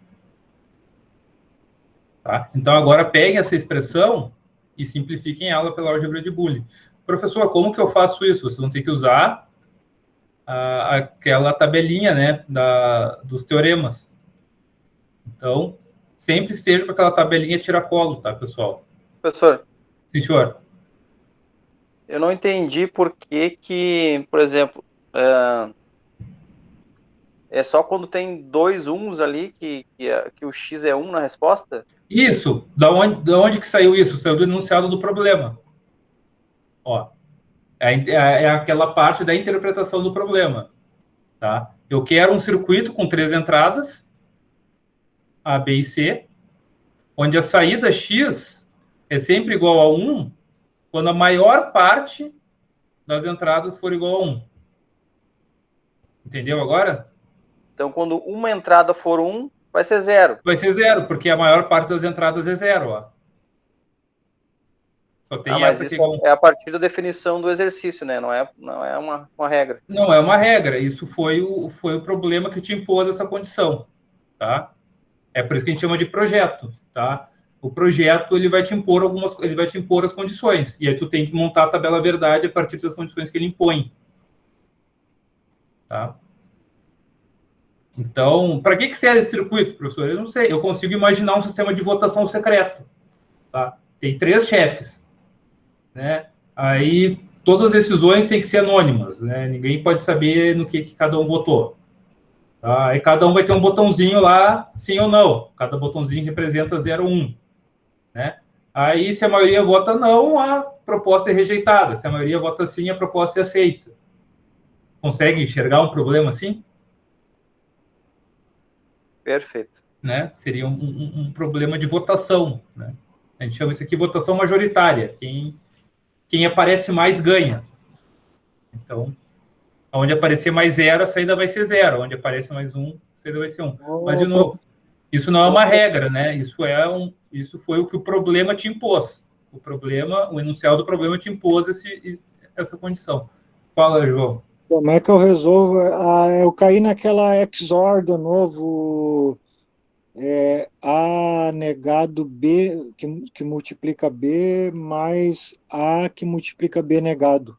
Tá? Então, agora peguem essa expressão e simplifiquem ela pela álgebra de Boole. Professor, como que eu faço isso? Vocês vão ter que usar aquela tabelinha, né, dos teoremas. Então, sempre esteja com aquela tabelinha tiracolo, tá, pessoal? Professor, Sim, senhor. eu não entendi por que, por exemplo, é só quando tem 2 1s ali que o x é 1 na resposta? Isso. Da onde que saiu isso? Saiu do enunciado do problema. Ó, é aquela parte da interpretação do problema. Tá? Eu quero um circuito com 3 entradas, A, B e C, onde a saída X é sempre igual a 1 quando a maior parte das entradas for igual a 1. Entendeu agora? Então, quando uma entrada for 1, vai ser 0. Vai ser 0, porque a maior parte das entradas é 0. Ó. Só tem mas essa aqui. Isso é a partir da definição do exercício, né? Não é uma regra. Não é uma regra. Isso foi o problema que te impôs essa condição. Tá? É por isso que a gente chama de projeto. Tá? O projeto ele vai te impor as condições. E aí tu tem que montar a tabela verdade a partir das condições que ele impõe. Tá? Então, para que serve esse circuito, professor? Eu não sei. Eu consigo imaginar um sistema de votação secreto. Tá? Tem 3 chefes. Né? Aí, todas as decisões têm que ser anônimas. Né? Ninguém pode saber no que cada um votou. Tá? Aí cada um vai ter um botãozinho lá, sim ou não. Cada botãozinho representa 0 ou 1. Né? Aí, se a maioria vota não, a proposta é rejeitada. Se a maioria vota sim, a proposta é aceita. Consegue enxergar um problema assim? Perfeito. Né? Seria um problema de votação. Né? A gente chama isso aqui de votação majoritária. Quem aparece mais ganha. Então, onde aparecer mais 0, a saída vai ser 0. Onde aparece mais 1, a saída vai ser 1. Mas, de novo, isso não é uma regra, né? Isso foi o que o problema te impôs. O enunciado do problema te impôs essa condição. Fala, João. Como é que eu resolvo? Eu caí naquela XOR de novo, A negado B, que multiplica B, mais A que multiplica B negado.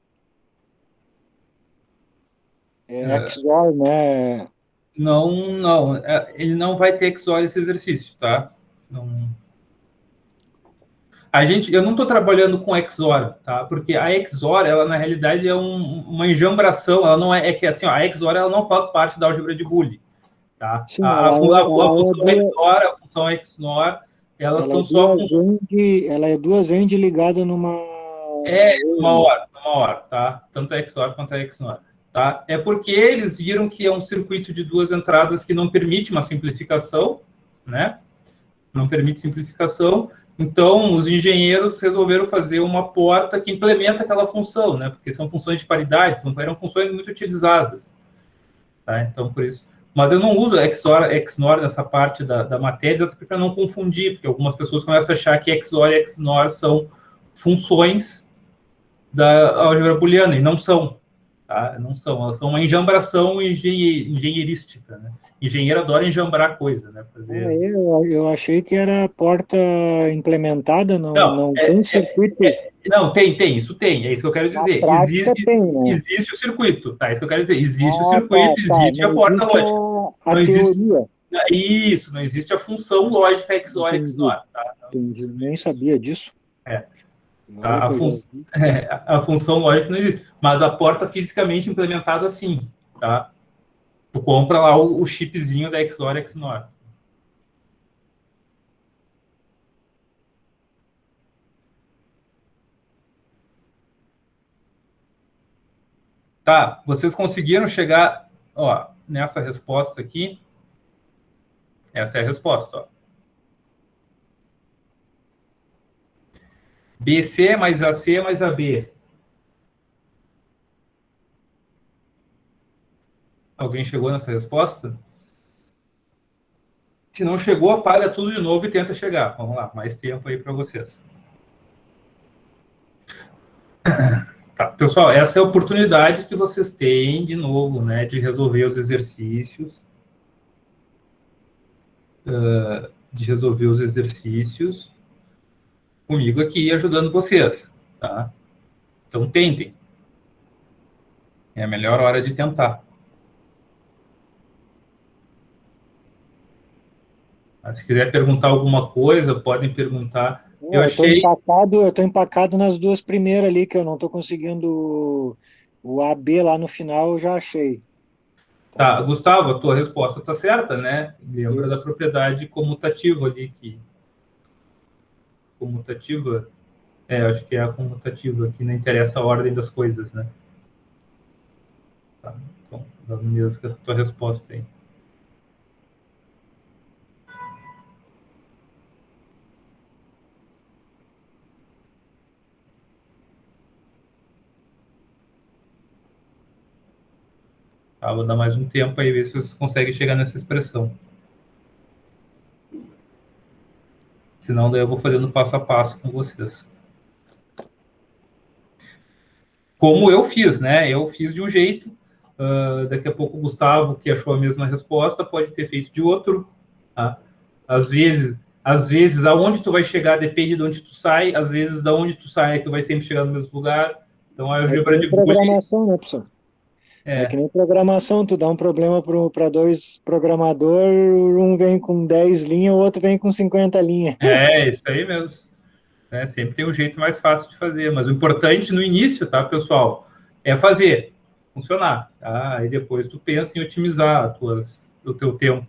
XOR, né? Não. Ele não vai ter XOR esse exercício, tá? Não. Eu não estou trabalhando com XOR, tá? Porque a XOR, ela na realidade é uma enjambração. Ela não é que assim, a XOR ela não faz parte da álgebra de Boole, tá? Sim, a função XOR, a função XNOR, elas são só funções. Ela é duas end ligadas numa. Uma hora, tá? Tanto a XOR quanto a XNOR. Tá? É porque eles viram que é um circuito de 2 entradas que não permite uma simplificação, né? Não permite simplificação. Então, os engenheiros resolveram fazer uma porta que implementa aquela função, né? Porque são funções de paridade, eram funções muito utilizadas. Tá? Então, por isso. Mas eu não uso XOR, XNOR nessa parte da matéria, para não confundir, porque algumas pessoas começam a achar que XOR e XNOR são funções da álgebra booleana, e não são. Tá? Não são, elas são uma enjambração engenheirística. Né? Engenheiro adora enjambrar coisa. Né? Eu achei que era porta implementada, não tem circuito. Não, tem, isso tem, é isso que eu quero dizer. Existe o circuito, tá? É isso que eu quero dizer. Existe o circuito, existe a porta lógica. A teoria. Isso, não existe a função lógica XOR e XNOR. Tá? Entendi, nem sabia disso. Tá? A função lógica não existe, mas a porta fisicamente implementada sim, tá? Tu compra lá o chipzinho da XOR e XNOR. Tá, vocês conseguiram chegar, nessa resposta aqui. Essa é a resposta, ó. BC mais AC mais AB. Alguém chegou nessa resposta? Se não chegou, apaga tudo de novo e tenta chegar. Vamos lá, mais tempo aí para vocês. Tá, pessoal, essa é a oportunidade que vocês têm, de novo, né, de resolver os exercícios. Comigo aqui, ajudando vocês, tá? Então, tentem. É a melhor hora de tentar. Se quiser perguntar alguma coisa, podem perguntar. Eu estou empacado nas duas primeiras ali, que eu não estou conseguindo o AB lá no final, eu já achei. Tá, Gustavo, a tua resposta está certa, né? Lembra da propriedade comutativa ali, comutativa, acho que é a comutativa, que não interessa a ordem das coisas, né? Tá, então, dá mesmo que a tua resposta aí. Tá, vou dar mais um tempo aí, ver se vocês conseguem chegar nessa expressão. Senão, daí eu vou fazendo passo a passo com vocês. Como eu fiz, né? Eu fiz de um jeito. Daqui a pouco o Gustavo, que achou a mesma resposta, pode ter feito de outro. Tá? Às vezes, aonde tu vai chegar depende de onde tu sai. Às vezes, da onde tu sai, tu vai sempre chegar no mesmo lugar. Então, a álgebra de Boole... programação, né, professor? É que nem programação, tu dá um problema para dois programadores, um vem com 10 linhas, o outro vem com 50 linhas. É, isso aí mesmo. Né? Sempre tem um jeito mais fácil de fazer, mas o importante no início, tá, pessoal, é fazer funcionar, tá? Aí depois tu pensa em otimizar o teu tempo.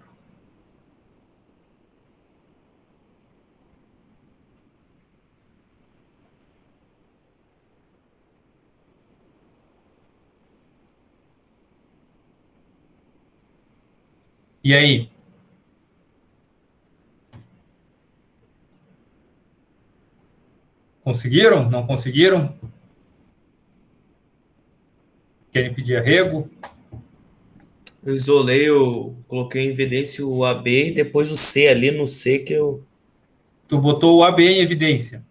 E aí? Conseguiram? Não conseguiram? Querem pedir arrego? Eu isolei, eu coloquei em evidência o AB e depois o C ali no C que eu. Tu botou o AB em evidência.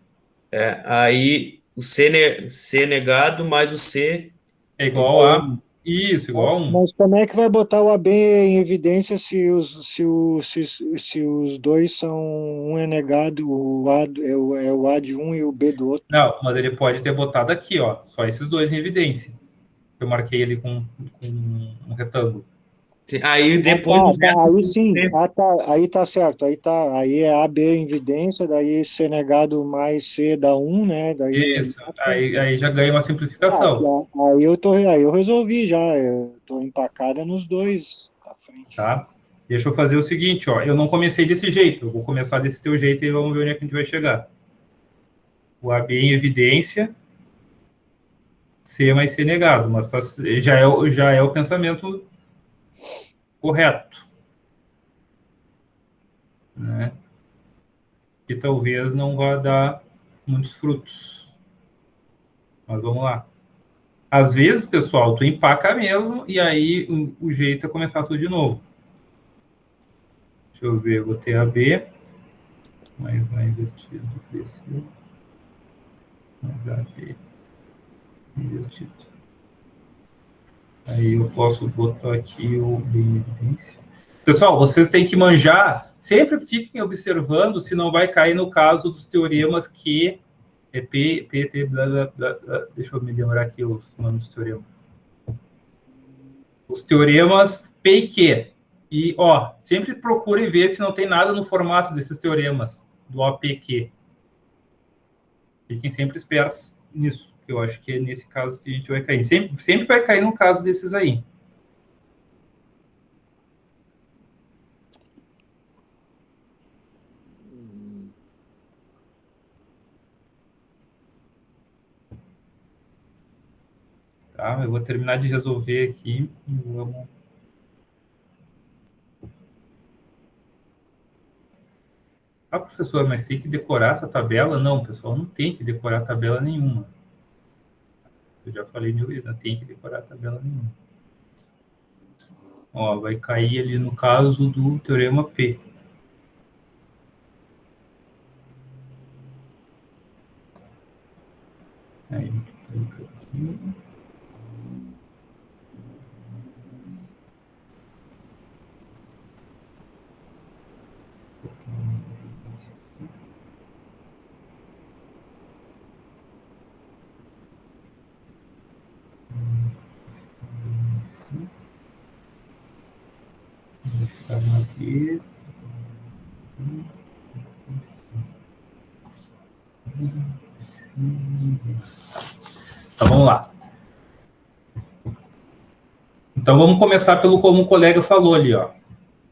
Aí o C negado mais o C É é igual igual a a... 1. Isso, igual a 1. Mas como é que vai botar o AB em evidência se os dois são, um é negado, é o A de um e o B do outro? Não, mas ele pode ter botado aqui, ó, só esses dois em evidência. Eu marquei ele com um retângulo. Aí depois Ah, o tá, resto aí tem sim, C. aí tá certo, aí é AB em evidência, daí C negado mais C dá 1, né, daí Isso, aí já ganha uma simplificação, aí eu resolvi já, eu tô empacada nos dois à frente. tá? Deixa eu fazer o seguinte, ó, eu não comecei desse jeito, eu vou começar desse teu jeito e vamos ver onde é que a gente vai chegar. O AB em evidência, C mais C negado, mas já é o pensamento correto, né? Que talvez não vá dar muitos frutos. Mas vamos lá. Às vezes, pessoal, tu empaca mesmo e aí o jeito é começar tudo de novo. Deixa eu ver, eu botei AB, mais A invertido, BC, mais AB invertido. Aí eu posso botar aqui o B em evidência. Pessoal, vocês têm que manjar, sempre fiquem observando se não vai cair no caso dos teoremas que é P, T, blá, blá, blá, blá. Deixa eu me lembrar aqui os nomes dos teoremas. Os teoremas P e Q. E, ó, sempre procurem ver se não tem nada no formato desses teoremas, do OPQ. Fiquem sempre espertos nisso, que eu acho que é nesse caso que a gente vai cair. Sempre vai cair no caso desses aí. Tá? Eu vou terminar de resolver aqui e vamos... Ah, professor, mas tem que decorar essa tabela? Não, pessoal, não tem que decorar tabela nenhuma. Eu já falei mil vezes, não tem que decorar tabela nenhuma. Ó, vai cair ali no caso do teorema P. Aí, multiplica aqui. Aqui. Então, vamos lá. Então, vamos começar pelo como o colega falou ali, ó.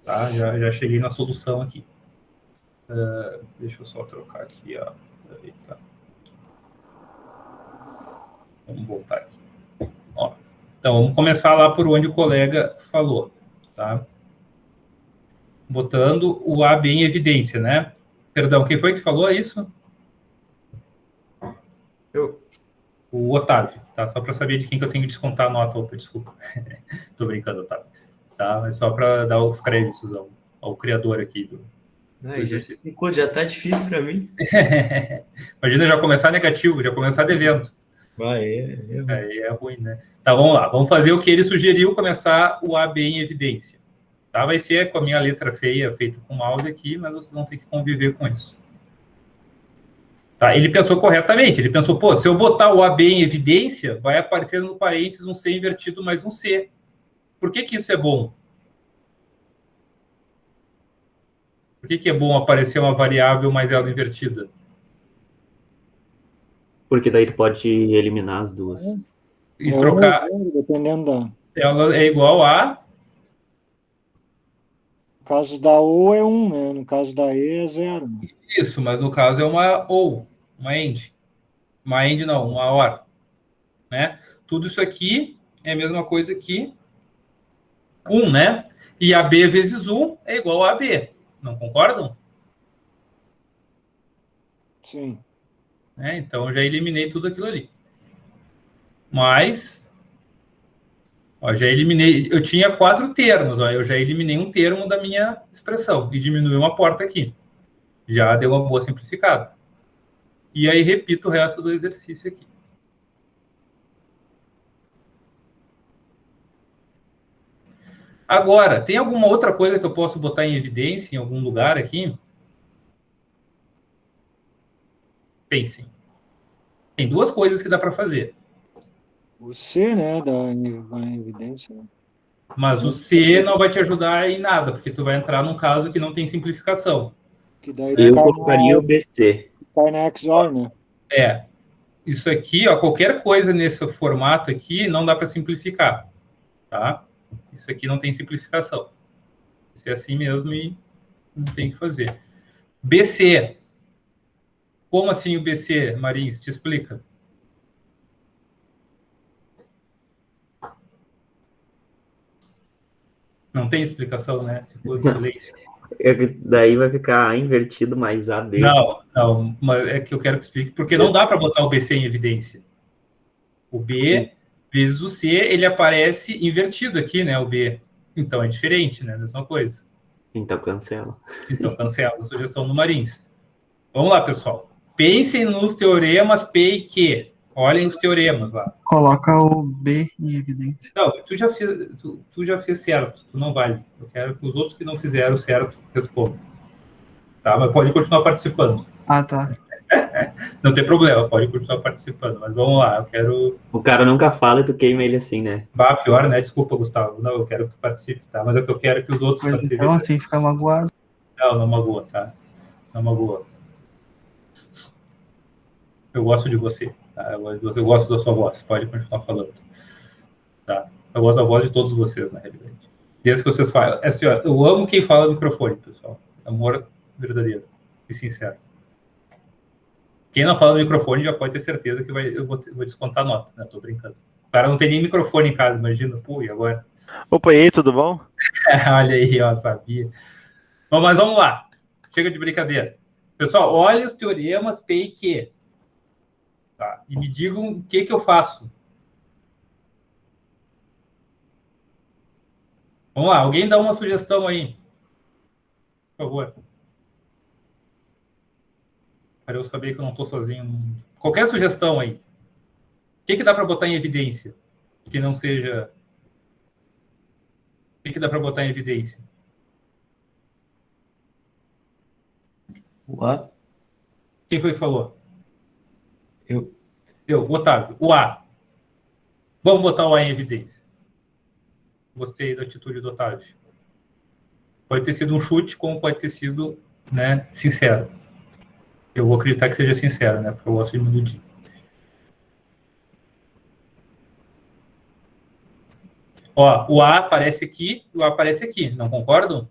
Tá? Já cheguei na solução aqui. Deixa eu só trocar aqui, ó. Tá. Vamos voltar aqui. Ó. Então, vamos começar lá por onde o colega falou, tá? Botando o AB em evidência, né? Perdão, quem foi que falou isso? Eu. O Otávio, tá? Só para saber de quem que eu tenho que descontar a nota. Opa, desculpa. Tô brincando, Otávio. Tá? Mas só para dar os créditos ao criador aqui do exercício. Já tá difícil para mim. Imagina já começar negativo, já começar devendo. Aí é ruim, né? Tá, vamos lá. Vamos fazer o que ele sugeriu, começar o AB em evidência. Tá? Vai ser com a minha letra feia, feita com mouse aqui, mas vocês vão ter que conviver com isso. Tá? Ele pensou corretamente. Ele pensou, pô, se eu botar o AB em evidência, vai aparecer no parênteses um C invertido mais um C. Por que isso é bom? Por que é bom aparecer uma variável mais ela invertida? Porque daí tu pode eliminar as duas. E trocar... Dependendo da... Ela é igual a... No caso da O é 1, né? No caso da E é 0. Né? Isso, mas no caso é uma OR, uma AND. Uma AND não, uma OR. Né? Tudo isso aqui é a mesma coisa que 1, né? E AB vezes 1 é igual a AB. Não concordam? Sim. Né? Então, eu já eliminei tudo aquilo ali. Mas... Ó, já eliminei... Eu tinha 4 termos. Ó, eu já eliminei um termo da minha expressão. E diminuí uma porta aqui. Já deu uma boa simplificada. E aí, repito o resto do exercício aqui. Agora, tem alguma outra coisa que eu posso botar em evidência em algum lugar aqui? Pensem. Tem 2 coisas que dá para fazer. O C, né? Vai em evidência. Né? Mas o C não vai te ajudar em nada, porque tu vai entrar num caso que não tem simplificação. Que daí Eu colocaria o BC. cai na XOR, né? É. Isso aqui, ó, qualquer coisa nesse formato aqui não dá para simplificar. Tá? Isso aqui não tem simplificação. Isso é assim mesmo e não tem o que fazer. BC. Como assim o BC, Marins? Te explica. Não tem explicação, né? Ficou em silêncio. Daí vai ficar A invertido mais AB. Não, mas é que eu quero que explique, porque não dá para botar o BC em evidência. O B vezes o C, ele aparece invertido aqui, né? O B. Então é diferente, né? Mesma coisa. Então cancela. Então cancela a sugestão do Marins. Vamos lá, pessoal. Pensem nos teoremas P e Q. Olhem os teoremas lá. Coloca o B em evidência. Não, tu já fez certo, tu não vale. Eu quero que os outros que não fizeram certo respondam. Tá? Mas pode continuar participando. Ah, tá. Não tem problema, pode continuar participando. Mas vamos lá, eu quero... O cara nunca fala e tu queima ele assim, né? Bah, pior, né? Desculpa, Gustavo. Não, eu quero que tu participe, tá? Mas é que eu quero que os outros Pois participem. então, assim fica magoado. Não magoa, tá? Não magoa. Eu gosto de você. Tá? Eu gosto da sua voz. Pode continuar falando. Tá? Eu gosto da voz de todos vocês, na realidade. Desde que vocês falam. Assim, ó, eu amo quem fala no microfone, pessoal. Amor verdadeiro e sincero. Quem não fala no microfone já pode ter certeza que eu vou descontar a nota, né? Tô brincando. O cara não tem nem microfone em casa, imagina. Pô, e agora? Opa, e aí, tudo bom? Olha aí, ó, sabia. Bom, mas vamos lá. Chega de brincadeira. Pessoal, olha os teoremas P e Q. Tá? E me digam o que eu faço. Vamos lá, alguém dá uma sugestão aí. Por favor. Para eu saber que eu não estou sozinho. Qualquer sugestão aí. O que dá para botar em evidência? Que não seja... O que dá para botar em evidência? O A. Quem foi que falou? Eu. Otávio. O A. Vamos botar o A em evidência. Gostei da atitude do Otávio. Pode ter sido um chute, como pode ter sido, né, sincero. Eu vou acreditar que seja sincero, né? Porque eu gosto de me iludir. Ó, o A aparece aqui e o A aparece aqui. Não concordam?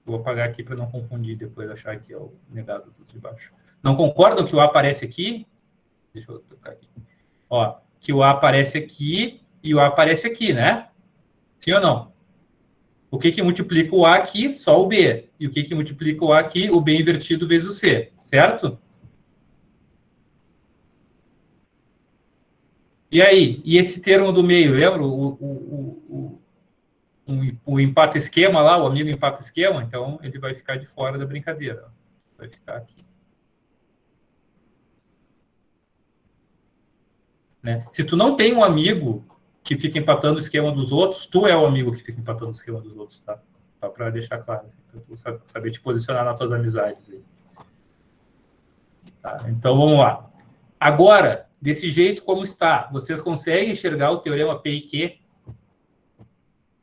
Vou apagar aqui para não confundir depois, achar que é o negado de baixo. Não concordam que o A aparece aqui? Deixa eu tocar aqui. Ó, que o A aparece aqui e o A aparece aqui, né? Sim ou não? O que multiplica o A aqui? Só o B. E o que multiplica o A aqui? O B invertido vezes o C. Certo? E aí? E esse termo do meio, lembra? O empate esquema lá, o amigo empate esquema, então ele vai ficar de fora da brincadeira. Vai ficar aqui. Né? Se tu não tem um amigo que fica empatando o esquema dos outros, tu é o amigo que fica empatando o esquema dos outros, tá? Só para deixar claro. tu saber te posicionar nas tuas amizades. Aí. Tá, então, vamos lá. Agora, desse jeito como está, vocês conseguem enxergar o teorema P e Q?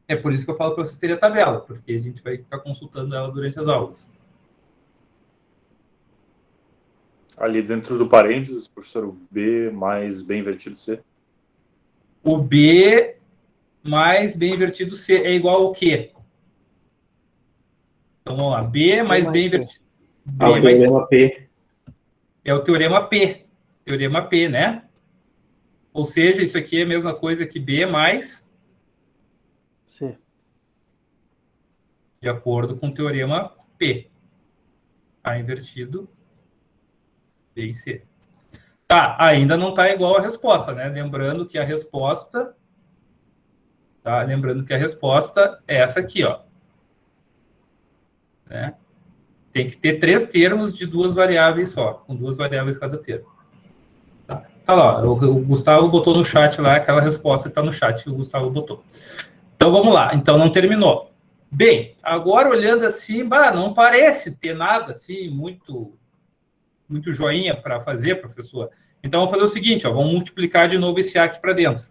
É por isso que eu falo para vocês terem a tabela, porque a gente vai ficar consultando ela durante as aulas. Ali dentro do parênteses, professor, o B mais B invertido C. O B mais B invertido C é igual ao quê? Então, vamos lá. B mais B invertido... B O teorema P. É o teorema P. Teorema P, né? Ou seja, isso aqui é a mesma coisa que B mais... C. De acordo com o teorema P. A invertido... B e C. Tá, ainda não está igual a resposta, né? Lembrando que a resposta... Tá? Lembrando que a resposta é essa aqui, ó. Né? Tem que ter 3 termos de 2 variáveis só, com 2 variáveis cada termo. Tá lá, o Gustavo botou no chat lá, aquela resposta que está no chat que o Gustavo botou. Então, vamos lá. Então, não terminou. Bem, agora olhando assim, não parece ter nada assim, muito joinha para fazer, professor. Então, vamos fazer o seguinte, ó, vamos multiplicar de novo esse A aqui para dentro.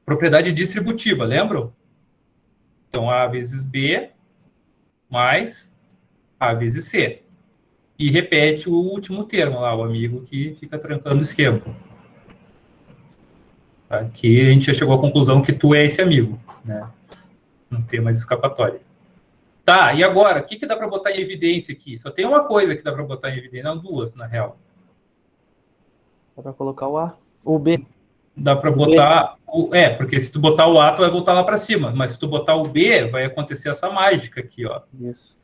Propriedade distributiva, lembram? Então, A vezes B mais A vezes C. E repete o último termo lá, o amigo que fica trancando o esquema. Aqui a gente já chegou à conclusão que tu é esse amigo, né? Não tem mais escapatória. Tá, e agora? O que dá para botar em evidência aqui? Só tem uma coisa que dá para botar em evidência, não, 2, na real. Dá para colocar o A. O B. Dá para botar... porque se tu botar o A, tu vai voltar lá para cima. Mas se tu botar o B, vai acontecer essa mágica aqui, ó. Isso.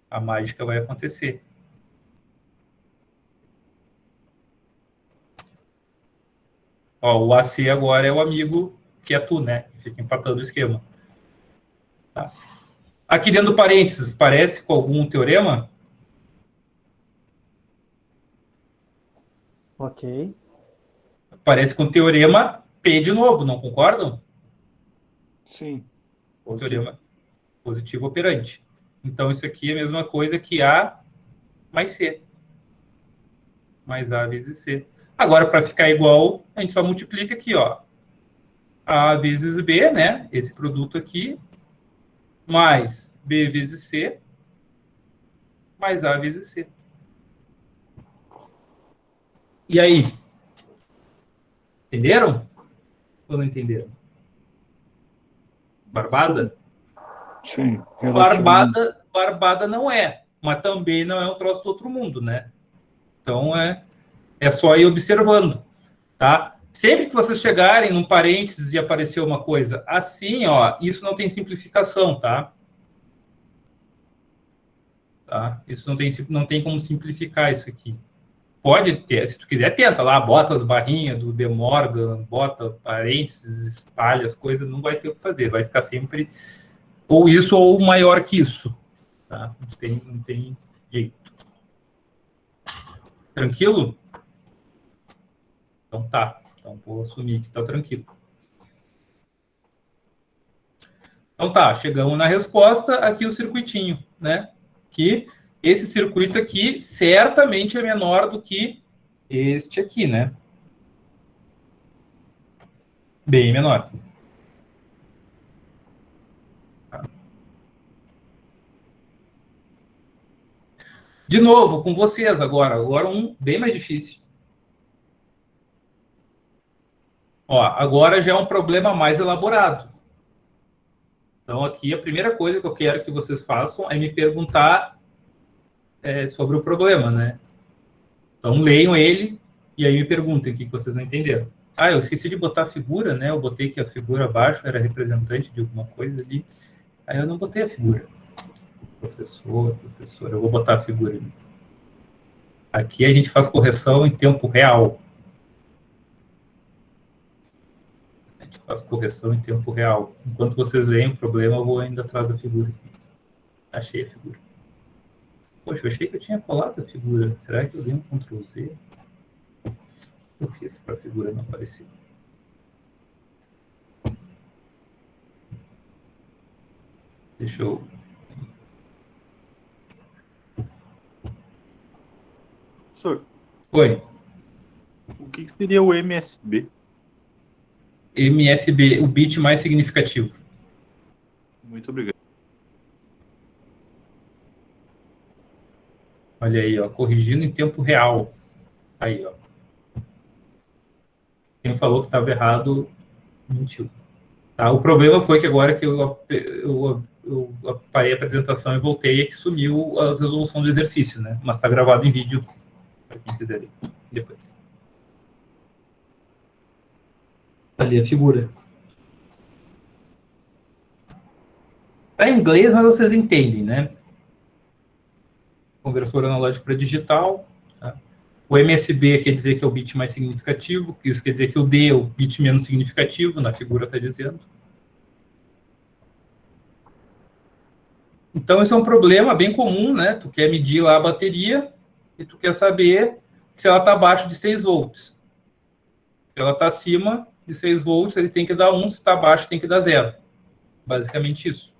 A mágica vai acontecer. Ó, o AC agora é o amigo que é tu, né? Que fica empatando o esquema. Tá. Aqui dentro do parênteses, parece com algum teorema? Ok. Parece com o teorema P de novo, não concordam? Sim. O teorema positivo operante. Então, isso aqui é a mesma coisa que A mais C. Mais A vezes C. Agora, para ficar igual, a gente só multiplica aqui, ó. A vezes B, né? Esse produto aqui, mais B vezes C, mais A vezes C. E aí? Entenderam? Ou não entenderam? Barbada? Sim. Barbada não é, mas também não é um troço do outro mundo, né? Então, é só ir observando, tá? Sempre que vocês chegarem num parênteses e aparecer uma coisa assim, ó, isso não tem simplificação, tá? Isso não tem como simplificar isso aqui. Pode ter, se tu quiser, tenta lá, bota as barrinhas do De Morgan, bota parênteses, espalha as coisas, não vai ter o que fazer, vai ficar sempre ou isso ou maior que isso, tá? Não tem jeito. Tranquilo? Então tá. Então vou assumir que tá tranquilo. Então tá, chegamos na resposta, aqui o circuitinho, né? Que esse circuito aqui certamente é menor do que este aqui, né? Bem menor. De novo, com vocês agora um bem mais difícil. Ó, agora já é um problema mais elaborado. Então, aqui, a primeira coisa que eu quero que vocês façam é me perguntar sobre o problema, né? Então, leiam ele e aí me perguntem o que vocês não entenderam. Eu esqueci de botar a figura, né? Eu botei que a figura abaixo era representante de alguma coisa ali. Aí eu não botei a figura. Professor, eu vou botar a figura ali. Aqui a gente faz correção em tempo real. A gente faz correção em tempo real. Enquanto vocês leem o problema, eu vou ainda atrás da figura aqui. Achei a figura. Poxa, eu achei que eu tinha colado a figura. Será que eu dei um Ctrl Z? Eu fiz para a figura não aparecer. Deixa eu... Professor, Oi. o que seria o MSB? MSB, o bit mais significativo. Muito obrigado. Olha aí, ó, corrigindo em tempo real. Aí, ó. Quem falou que estava errado, mentiu. Tá? O problema foi que agora que eu parei a apresentação e voltei, é que sumiu a resolução do exercício, né? Mas está gravado em vídeo, para quem quiser ver depois. Ali a figura. Está em inglês, mas vocês entendem, né? Conversor analógico para digital. Tá? O MSB quer dizer que é o bit mais significativo, isso quer dizer que o D é o bit menos significativo, na figura está dizendo. Então, esse é um problema bem comum, né? Tu quer medir lá a bateria e tu quer saber se ela está abaixo de 6 volts. Se ela está acima de 6 volts, ele tem que dar 1, se está abaixo, tem que dar 0. Basicamente isso.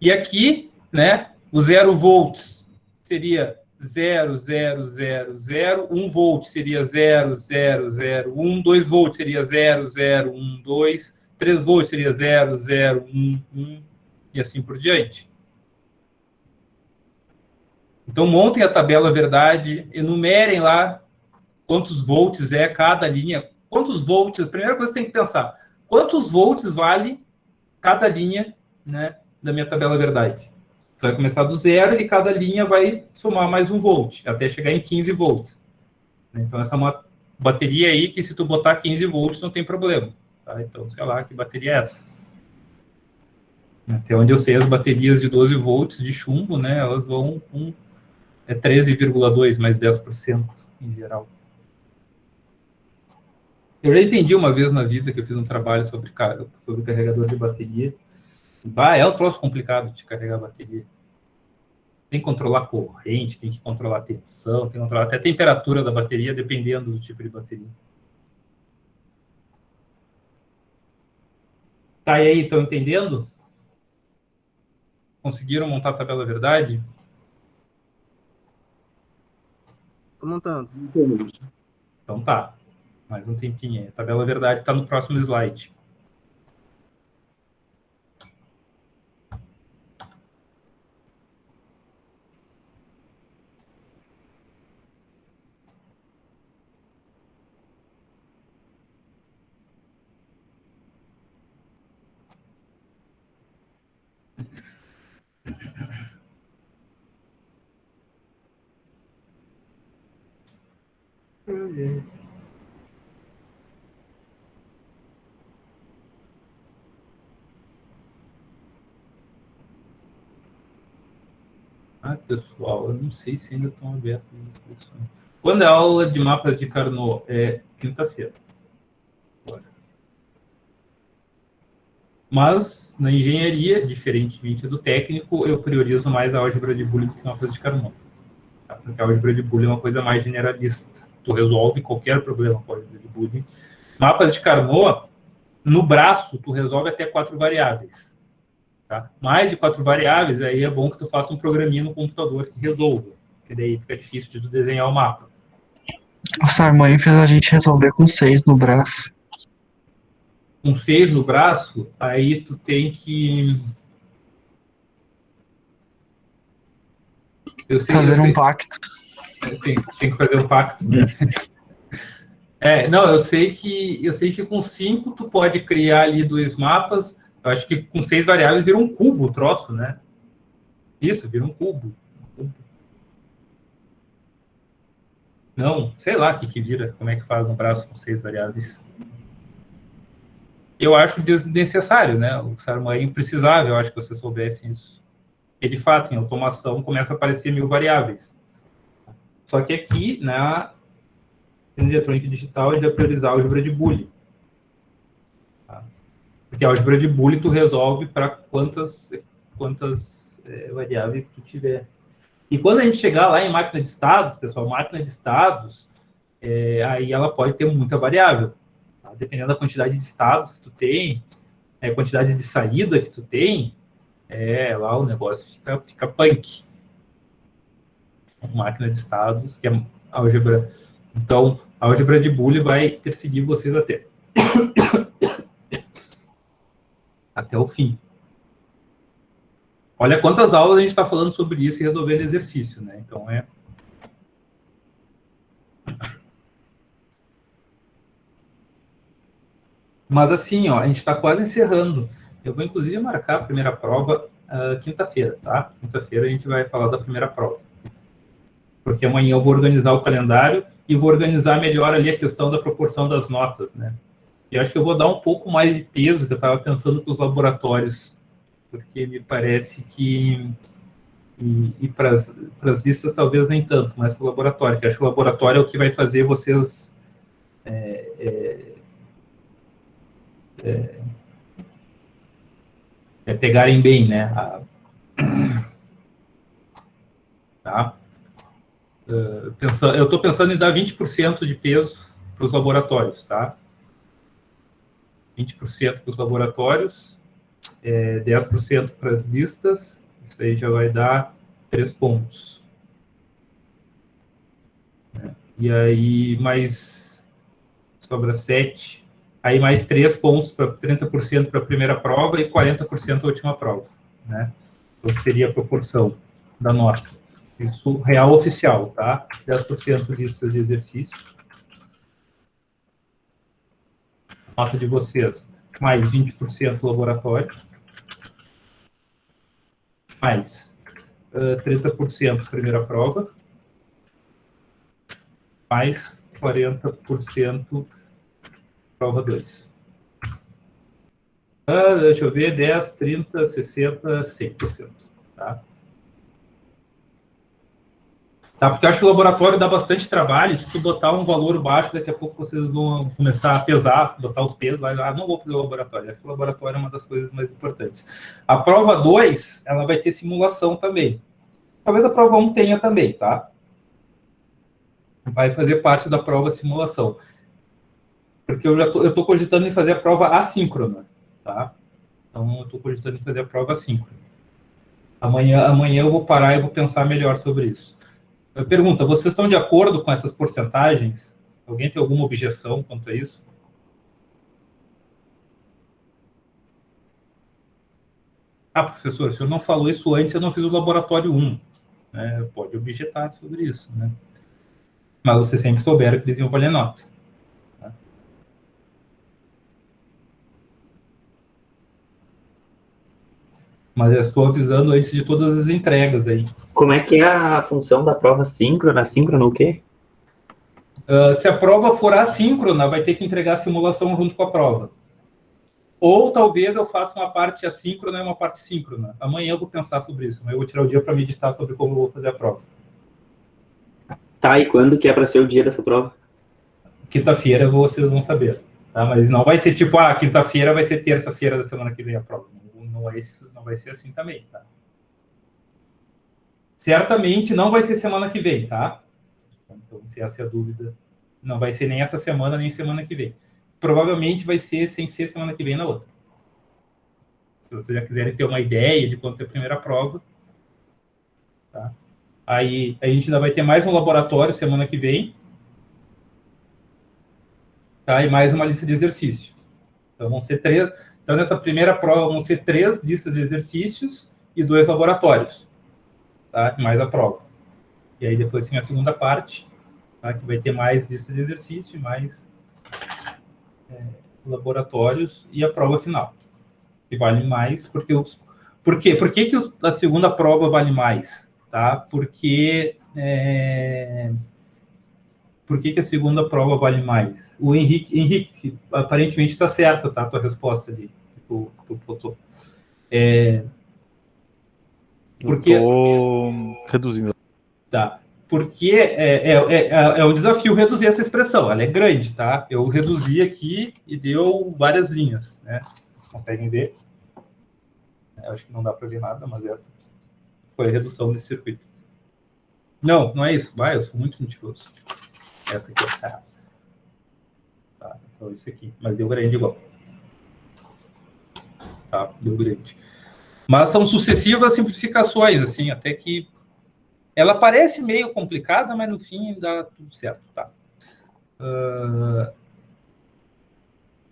E aqui, né, o 0 volts seria 0, 0, 0, 0, 1 volt seria 0, 0, 0, 1, 2 volts seria 0, 0, 1, 2, 3 volts seria 0, 0, 1, 1, e assim por diante. Então, montem a tabela verdade, enumerem lá quantos volts é cada linha. Quantos volts, a primeira coisa que você tem que pensar, quantos volts vale cada linha, né, da minha tabela verdade? Você vai começar do 0 e cada linha vai somar mais 1 volt, até chegar em 15 volts. Então, essa é uma bateria aí que se tu botar 15 volts não tem problema. Tá? Então, sei lá, que bateria é essa? Até onde eu sei, as baterias de 12 volts de chumbo, né, elas vão com 13,2 mais 10% em geral. Eu já entendi uma vez na vida que eu fiz um trabalho sobre carregador de bateria. É um troço complicado de carregar a bateria. Tem que controlar a corrente, tem que controlar a tensão, tem que controlar até a temperatura da bateria, dependendo do tipo de bateria. Tá, e aí, estão entendendo? Conseguiram montar a tabela verdade? Tô montando. Então tá. Mais um tempinho aí. A tabela verdade está no próximo slide. Ah, pessoal, eu não sei se ainda estão abertas as inscrições. Quando é a aula de mapas de Carnot? É quinta-feira. Mas, na engenharia, diferentemente do técnico, eu priorizo mais a álgebra de Boolean do que mapas de Carnot. Tá? Porque a álgebra de Boolean é uma coisa mais generalista. Tu resolve qualquer problema com a álgebra de Boolean. Mapas de Carnot, no braço, tu resolve até 4 variáveis. Tá? Mais de 4 variáveis, aí é bom que tu faça um programinha no computador que resolva, porque daí fica difícil de tu desenhar o mapa. O Sarmãe fez a gente resolver com 6 no braço. Com 6 no braço, aí tu tem que... Fazer um pacto. Tem que fazer um pacto. Não, eu sei que com 5 tu pode criar ali 2 mapas. Eu acho que com 6 variáveis vira um cubo o troço, né? Isso, vira um cubo. Não, sei lá o que vira, como é que faz no braço com 6 variáveis. Eu acho desnecessário, né? O Sarmãe é imprecisável, eu acho que você soubesse isso. E, de fato, em automação começa a aparecer 1000 variáveis. Só que aqui, na eletrônica digital, a gente vai priorizar a álgebra de Boolean. Tá? Porque a álgebra de Boolean tu resolve para quantas variáveis tu tiver. E quando a gente chegar lá em máquina de estados, pessoal, máquina de estados, aí ela pode ter muita variável. Tá? dependendo da quantidade de estados que tu tem, a quantidade de saída que tu tem, lá o negócio fica punk. Máquina de estados, que é álgebra. Então, a álgebra de Boole vai perseguir vocês até o fim. Olha quantas aulas a gente está falando sobre isso e resolvendo exercício, né? Então, Mas assim, ó, a gente está quase encerrando. Eu vou, inclusive, marcar a primeira prova quinta-feira, tá? Quinta-feira a gente vai falar da primeira prova. Porque amanhã eu vou organizar o calendário e vou organizar melhor ali a questão da proporção das notas, né? E acho que eu vou dar um pouco mais de peso, que eu estava pensando para os laboratórios, porque me parece que... E para as listas talvez nem tanto, mas para o laboratório, que acho que o laboratório é o que vai fazer vocês... pegarem bem, né? Tá? Eu estou pensando em dar 20% de peso para os laboratórios, tá? 20% para os laboratórios, 10% para as listas, isso aí já vai dar 3 pontos. E aí mais sobra 7. Aí mais 3 pontos, para 30% para a primeira prova e 40% a última prova, né? Então seria a proporção da nota. Isso real oficial, tá? 10% listas de exercício. Nota de vocês, mais 20% laboratório. Mais 30% primeira prova. Mais 40% prova 2. Deixa eu ver, 10, 30, 60, 100%. Tá? Porque eu acho que o laboratório dá bastante trabalho. Se tu botar um valor baixo, daqui a pouco vocês vão começar a pesar, botar os pesos lá. Não vou fazer o laboratório. Acho que o laboratório é uma das coisas mais importantes. A prova 2, ela vai ter simulação também. Talvez a prova 1 tenha também, tá? Vai fazer parte da prova simulação. Porque eu estou cogitando em fazer a prova assíncrona, tá? Então, eu estou cogitando em fazer a prova assíncrona. Amanhã eu vou parar e vou pensar melhor sobre isso. Eu pergunto, vocês estão de acordo com essas porcentagens? Alguém tem alguma objeção quanto a isso? Professor, se eu não falou isso antes, eu não fiz o laboratório 1. Né? Pode objetar sobre isso, né? Mas vocês sempre souberam que eles iam valer nota. Tá? Mas eu estou avisando antes de todas as entregas aí. Como é que é a função da prova síncrona? Assíncrona o quê? Se a prova for assíncrona, vai ter que entregar a simulação junto com a prova. Ou talvez eu faça uma parte assíncrona e uma parte síncrona. Amanhã eu vou pensar sobre isso. Eu vou tirar o dia para meditar sobre como eu vou fazer a prova. Tá, e quando que é para ser o dia dessa prova? Quinta-feira vocês vão saber. Tá? Mas não vai ser tipo, quinta-feira vai ser terça-feira da semana que vem a prova. Não vai ser assim também, tá? Certamente não vai ser semana que vem, tá? Então, se essa é a dúvida, não vai ser nem essa semana, nem semana que vem. Provavelmente vai ser sem ser semana que vem na outra. Se vocês já quiserem ter uma ideia de quanto é a primeira prova, tá? Aí a gente ainda vai ter mais um laboratório semana que vem, tá? E mais uma lista de exercício. Então vão ser 3. Então nessa primeira prova vão ser 3 listas de exercícios e 2 laboratórios, tá? Mais a prova. E aí depois tem a segunda parte, tá? Que vai ter mais listas de exercício e mais laboratórios e a prova final, que vale mais, porque por que a segunda prova vale mais? Tá? Por que a segunda prova vale mais? O Henrique aparentemente está certa, tá? A tua resposta ali, tu botou. Porque estou reduzindo. Tá. Porque é um desafio reduzir essa expressão. Ela é grande, tá? Eu reduzi aqui e deu várias linhas, né? Vocês conseguem ver? Eu acho que não dá para ver nada, mas essa foi a redução desse circuito. Não é isso. Eu sou muito mentiroso. Essa aqui é errada. Tá. Então, isso aqui. Mas deu grande igual. Tá, deu grande. Mas são sucessivas simplificações, assim, até que ela parece meio complicada, mas no fim dá tudo certo, tá?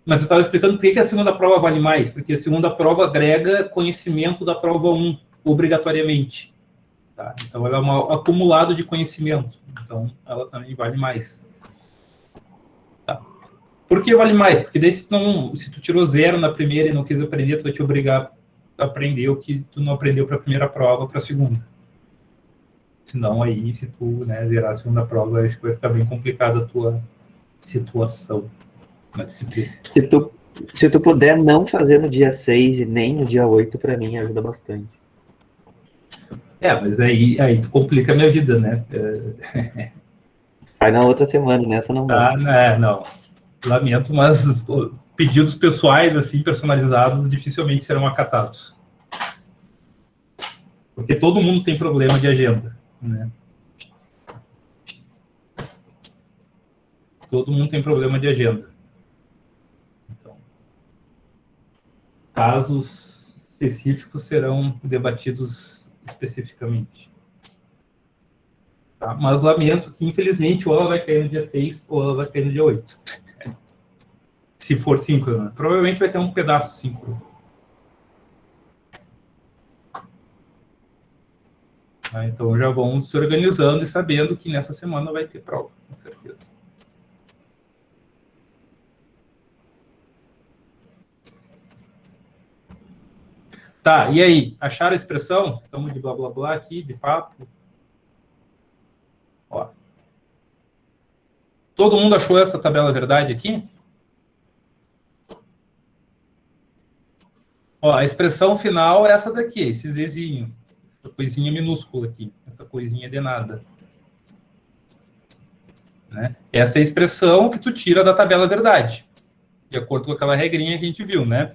Mas eu estava explicando por que a segunda prova vale mais, porque a segunda prova agrega conhecimento da prova 1, obrigatoriamente. Tá? Então, ela é um acumulado de conhecimento. Então, ela também vale mais. Tá? Por que vale mais? Porque daí, se tu tirou 0 na primeira e não quis aprender, tu vai te obrigar a aprender o que tu não aprendeu para a primeira prova, para a segunda. Senão, aí, se tu, né, zerar a segunda prova, acho que vai ficar bem complicada a tua situação na disciplina. Se tu puder não fazer no dia 6 e nem no dia 8, para mim ajuda bastante. Mas aí tu complica a minha vida, né? Vai na outra semana, nessa não dá. Não. Lamento, mas pedidos pessoais, assim, personalizados, dificilmente serão acatados. Porque todo mundo tem problema de agenda, né? Todo mundo tem problema de agenda. Então, casos específicos serão debatidos especificamente. Tá? Mas lamento que, infelizmente, ou ela vai cair no dia 6 ou ela vai cair no dia 8. Se for síncrono. Provavelmente vai ter um pedaço síncrono. Tá? Então já vão se organizando e sabendo que nessa semana vai ter prova, com certeza. Tá, e aí? Acharam a expressão? Estamos de blá blá blá aqui, de papo. Ó. Todo mundo achou essa tabela verdade aqui? Ó, a expressão final é essa daqui, esse Zzinho. Essa coisinha minúscula aqui. Essa coisinha de nada. Né? Essa é a expressão que tu tira da tabela verdade. De acordo com aquela regrinha que a gente viu, né?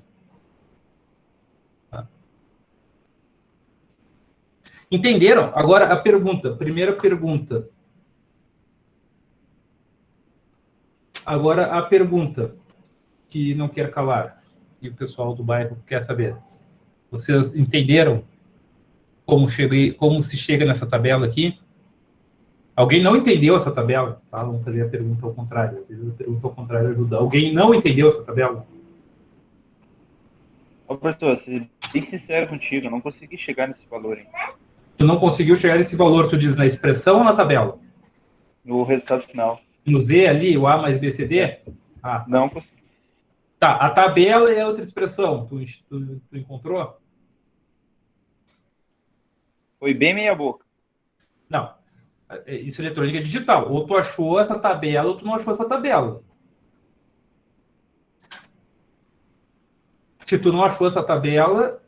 Entenderam? Agora a pergunta, primeira pergunta. Agora a pergunta que não quer calar e o pessoal do bairro quer saber. Vocês entenderam como se chega nessa tabela aqui? Alguém não entendeu essa tabela? Tá? Vamos fazer a pergunta ao contrário. Às vezes a pergunta ao contrário ajuda. Alguém não entendeu essa tabela? Ô, professor, ser bem sincero contigo, eu não consegui chegar nesse valor, hein? Tu não conseguiu chegar nesse valor, tu diz na expressão ou na tabela? No resultado final. No Z ali, o A mais B, C, D? Ah, não consegui. Tá, a tabela é outra expressão. Tu encontrou? Foi bem meia boca. Não. Isso é eletrônica digital. Ou tu achou essa tabela ou tu não achou essa tabela. Se tu não achou essa tabela,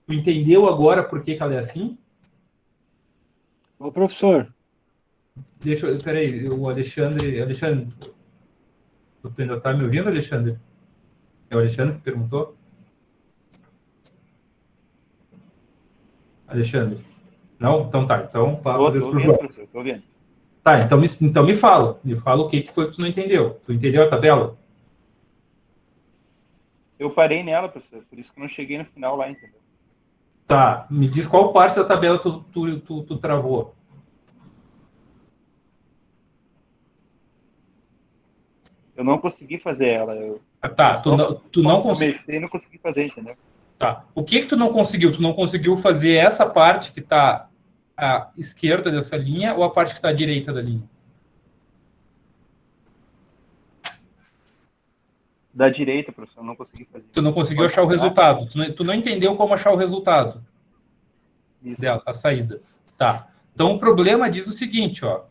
tu entendeu agora por que ela é assim? Ô, professor. Peraí, o Alexandre, tu ainda está me ouvindo, Alexandre? É o Alexandre que perguntou? Alexandre? Não? Então tá. Então passa a vez pro João. Tô vendo. Tá, então me fala. Me fala o que foi que tu não entendeu. Tu entendeu a tabela? Eu parei nela, professor. Por isso que eu não cheguei no final lá, entendeu? Tá. Me diz qual parte da tabela tu travou. Eu não consegui fazer ela. Tá, tu não conseguiu. Eu não consegui fazer, entendeu? Tá. O que tu não conseguiu? Tu não conseguiu fazer essa parte que está à esquerda dessa linha ou a parte que está à direita da linha? Da direita, professor, eu não consegui fazer. Tu não conseguiu achar o resultado. Tu não entendeu como achar o resultado dela, a saída. Tá. Então, o problema diz o seguinte, ó.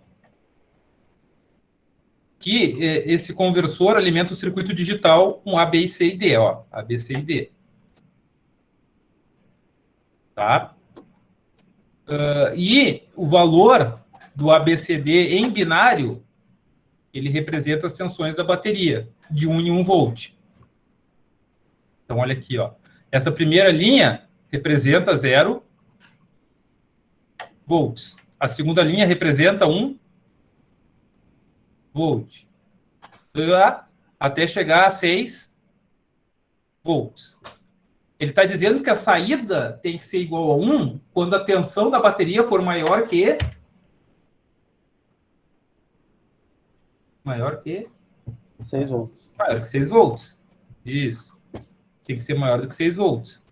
Que esse conversor alimenta o circuito digital com A, B, C e D, ó. A, B, C e D. Tá? E o valor do ABCD em binário, ele representa as tensões da bateria, de 1 em 1 volt. Então, olha aqui, ó. Essa primeira linha representa 0 volts. A segunda linha representa 1 volt. até chegar a 6 volts. Ele está dizendo que a saída tem que ser igual a 1 quando a tensão da bateria for maior que... Maior que 6 volts. Maior que 6 volts. Isso. Tem que ser maior do que 6 volts.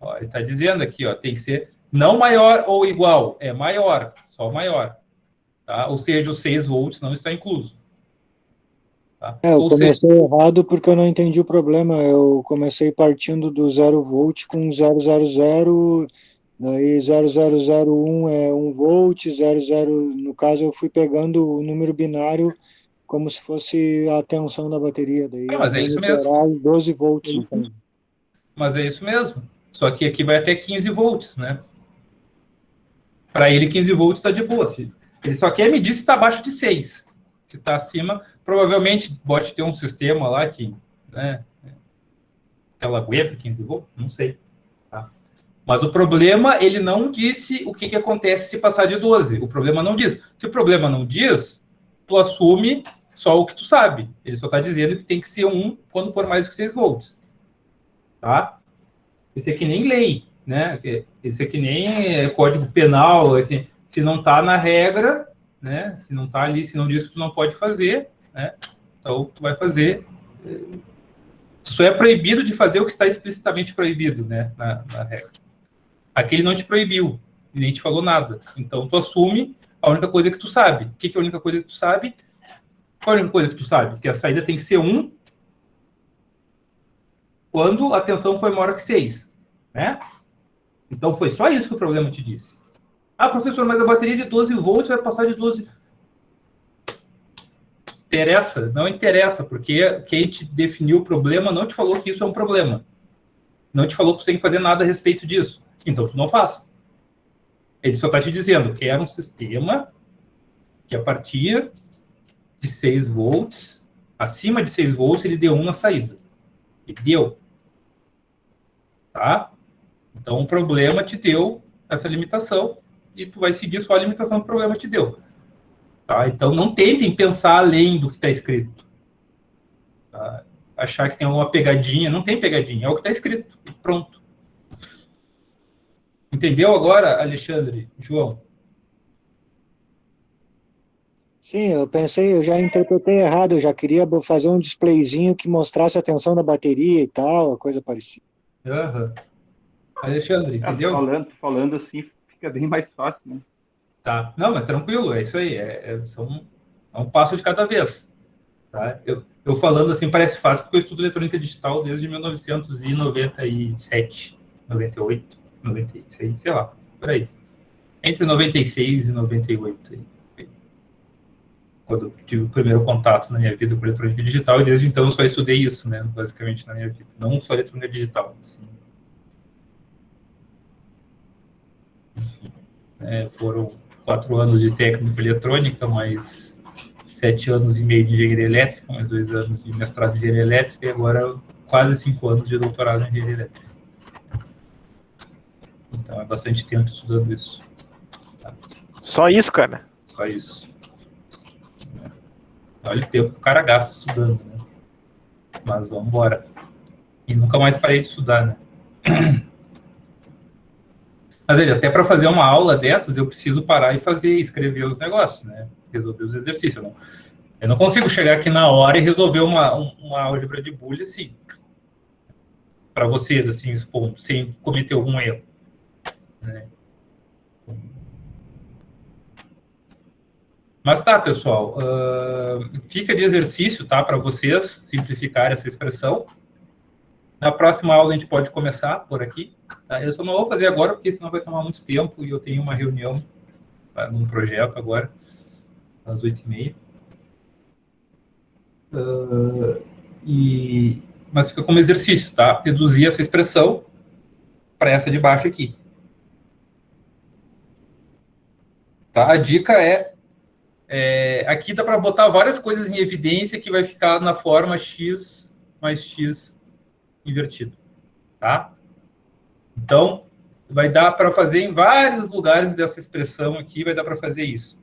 Ó, ele está dizendo aqui, ó, tem que ser não maior ou igual, é maior, só maior. Tá? Ou seja, os 6 volts não está incluso. Tá? Eu Ou comecei errado porque eu não entendi o problema. Eu comecei partindo do 0 volt com 000, daí 0001 é 1 volt, 00, no caso eu fui pegando o número binário como se fosse a tensão da bateria, daí mas é isso mesmo. 12 volts. Então. Mas é isso mesmo. Só que aqui vai até 15 volts, né? Para ele, 15 volts está de boa. Ele só quer medir se está abaixo de 6. Se está acima, provavelmente pode ter um sistema lá que, né, que ela aguenta 15 volts, não sei. Tá? Mas o problema, ele não disse o que acontece se passar de 12. O problema não diz. Se o problema não diz, tu assume só o que tu sabe. Ele só está dizendo que tem que ser 1 quando for mais do que 6 volts. Tá? Isso é que nem lei, né? Isso é que nem código penal. Se não está na regra, né? Se não está ali, se não diz que tu não pode fazer, né? Então tu vai fazer. Só é proibido de fazer o que está explicitamente proibido, né? Na regra. Aqui ele não te proibiu, nem te falou nada. Então tu assume a única coisa que tu sabe. O que é a única coisa que tu sabe? Qual é a única coisa que tu sabe? Que a saída tem que ser 1 quando a tensão foi maior que 6, né? Então foi só isso que o problema te disse. Ah, professor, mas a bateria de 12 volts vai passar de 12... Interessa? Não interessa, porque quem te definiu o problema não te falou que isso é um problema. Não te falou que tu tem que fazer nada a respeito disso. Então tu não faz. Ele só está te dizendo que era um sistema que a partir de 6 volts, acima de 6 volts, ele deu 1 na saída. Ele deu. Tá? Então o problema te deu essa limitação e tu vai seguir só a limitação que o problema te deu. Tá? Então não tentem pensar além do que está escrito. Tá? Achar que tem alguma pegadinha, não tem pegadinha, é o que está escrito. E pronto. Entendeu agora, Alexandre, João? Sim, eu já interpretei errado, eu já queria fazer um displayzinho que mostrasse a tensão da bateria e tal, coisa parecida. Uhum. Alexandre, entendeu? Falando assim, fica bem mais fácil, né? Tá. Não, mas tranquilo, é isso aí. É um passo de cada vez. Tá? Eu falando assim parece fácil, porque eu estudo eletrônica digital desde 1997, 98, 96, sei lá, por aí. Entre 96 e 98. Quando eu tive o primeiro contato na minha vida com eletrônica digital, e desde então eu só estudei isso, né, basicamente, na minha vida. Não só eletrônica digital. Assim. Enfim, foram 4 anos de técnico eletrônica, mais 7 anos e meio de engenharia elétrica, mais 2 anos de mestrado em engenharia elétrica, e agora quase 5 anos de doutorado em engenharia elétrica. Então é bastante tempo estudando isso. Tá? Só isso, cara? Só isso. Olha o tempo que o cara gasta estudando, né? Mas vamos embora. E nunca mais parei de estudar, né? Mas veja, até para fazer uma aula dessas, eu preciso parar e escrever os negócios, né? Resolver os exercícios. Eu não consigo chegar aqui na hora e resolver uma álgebra de Boolean, assim, para vocês, assim, expondo, sem cometer algum erro. Né? Mas tá, pessoal, fica de exercício, tá, para vocês simplificar essa expressão. Na próxima aula a gente pode começar por aqui. Tá? Eu só não vou fazer agora, porque senão vai tomar muito tempo e eu tenho uma reunião num projeto agora, às 8h30. Mas fica como exercício, tá? Reduzir essa expressão para essa de baixo aqui. Tá? A dica aqui dá para botar várias coisas em evidência que vai ficar na forma x mais x invertido, tá? Então, vai dar para fazer em vários lugares dessa expressão aqui, vai dar para fazer isso.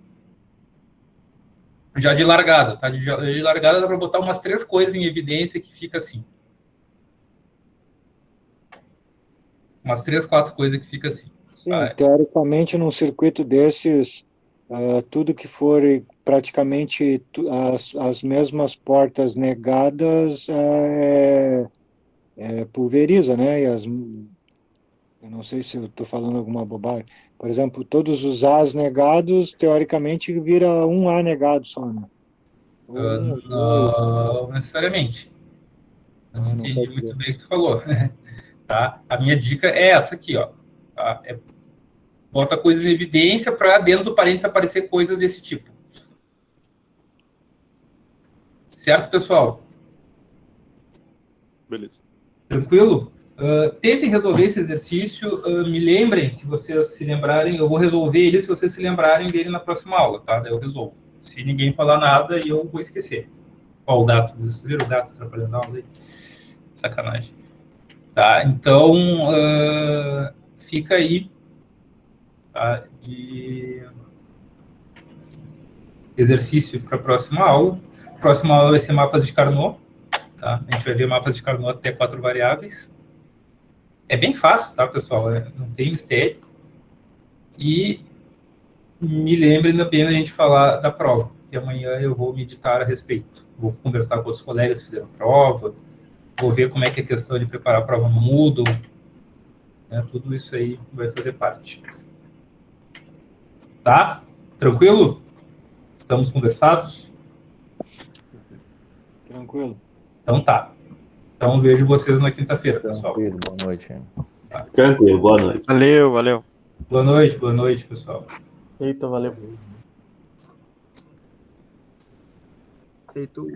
Já de largada, tá? De largada dá para botar umas 3 coisas em evidência que fica assim. Umas 3, 4 coisas que fica assim. Sim, teoricamente, num circuito desses, tudo que for praticamente as mesmas portas negadas pulveriza, né? Eu não sei se eu estou falando alguma bobagem. Por exemplo, todos os As negados, teoricamente, vira um A negado só, né? Não necessariamente. Eu não entendi muito bem o que tu falou. Tá? A minha dica é essa aqui, ó. Tá? Bota coisas em evidência para dentro do parênteses aparecer coisas desse tipo. Certo, pessoal? Beleza. Tranquilo? Tentem resolver esse exercício. Me lembrem, se vocês se lembrarem, eu vou resolver ele se vocês se lembrarem dele na próxima aula, tá? Daí eu resolvo. Se ninguém falar nada, eu vou esquecer. Ó, o gato. Vocês viram o gato atrapalhando a aula aí? Sacanagem. Tá? Então, fica aí, tá? De exercício para a próxima aula. A próxima aula vai ser mapas de Carnot. Tá? A gente vai ver mapas de Carnot até 4 variáveis. É bem fácil, tá, pessoal? Não tem mistério. E me lembre também a gente falar da prova, que amanhã eu vou meditar a respeito. Vou conversar com outros colegas que fizeram prova, vou ver como é que é a questão de preparar a prova no Moodle, né? Tudo isso aí vai fazer parte. Tá? Tranquilo? Estamos conversados? Tranquilo. Então tá. Então vejo vocês na quinta-feira, pessoal. Tranquilo, boa noite. Tá. Tranquilo, boa noite. Valeu. Boa noite, pessoal. Eita, valeu. Feito.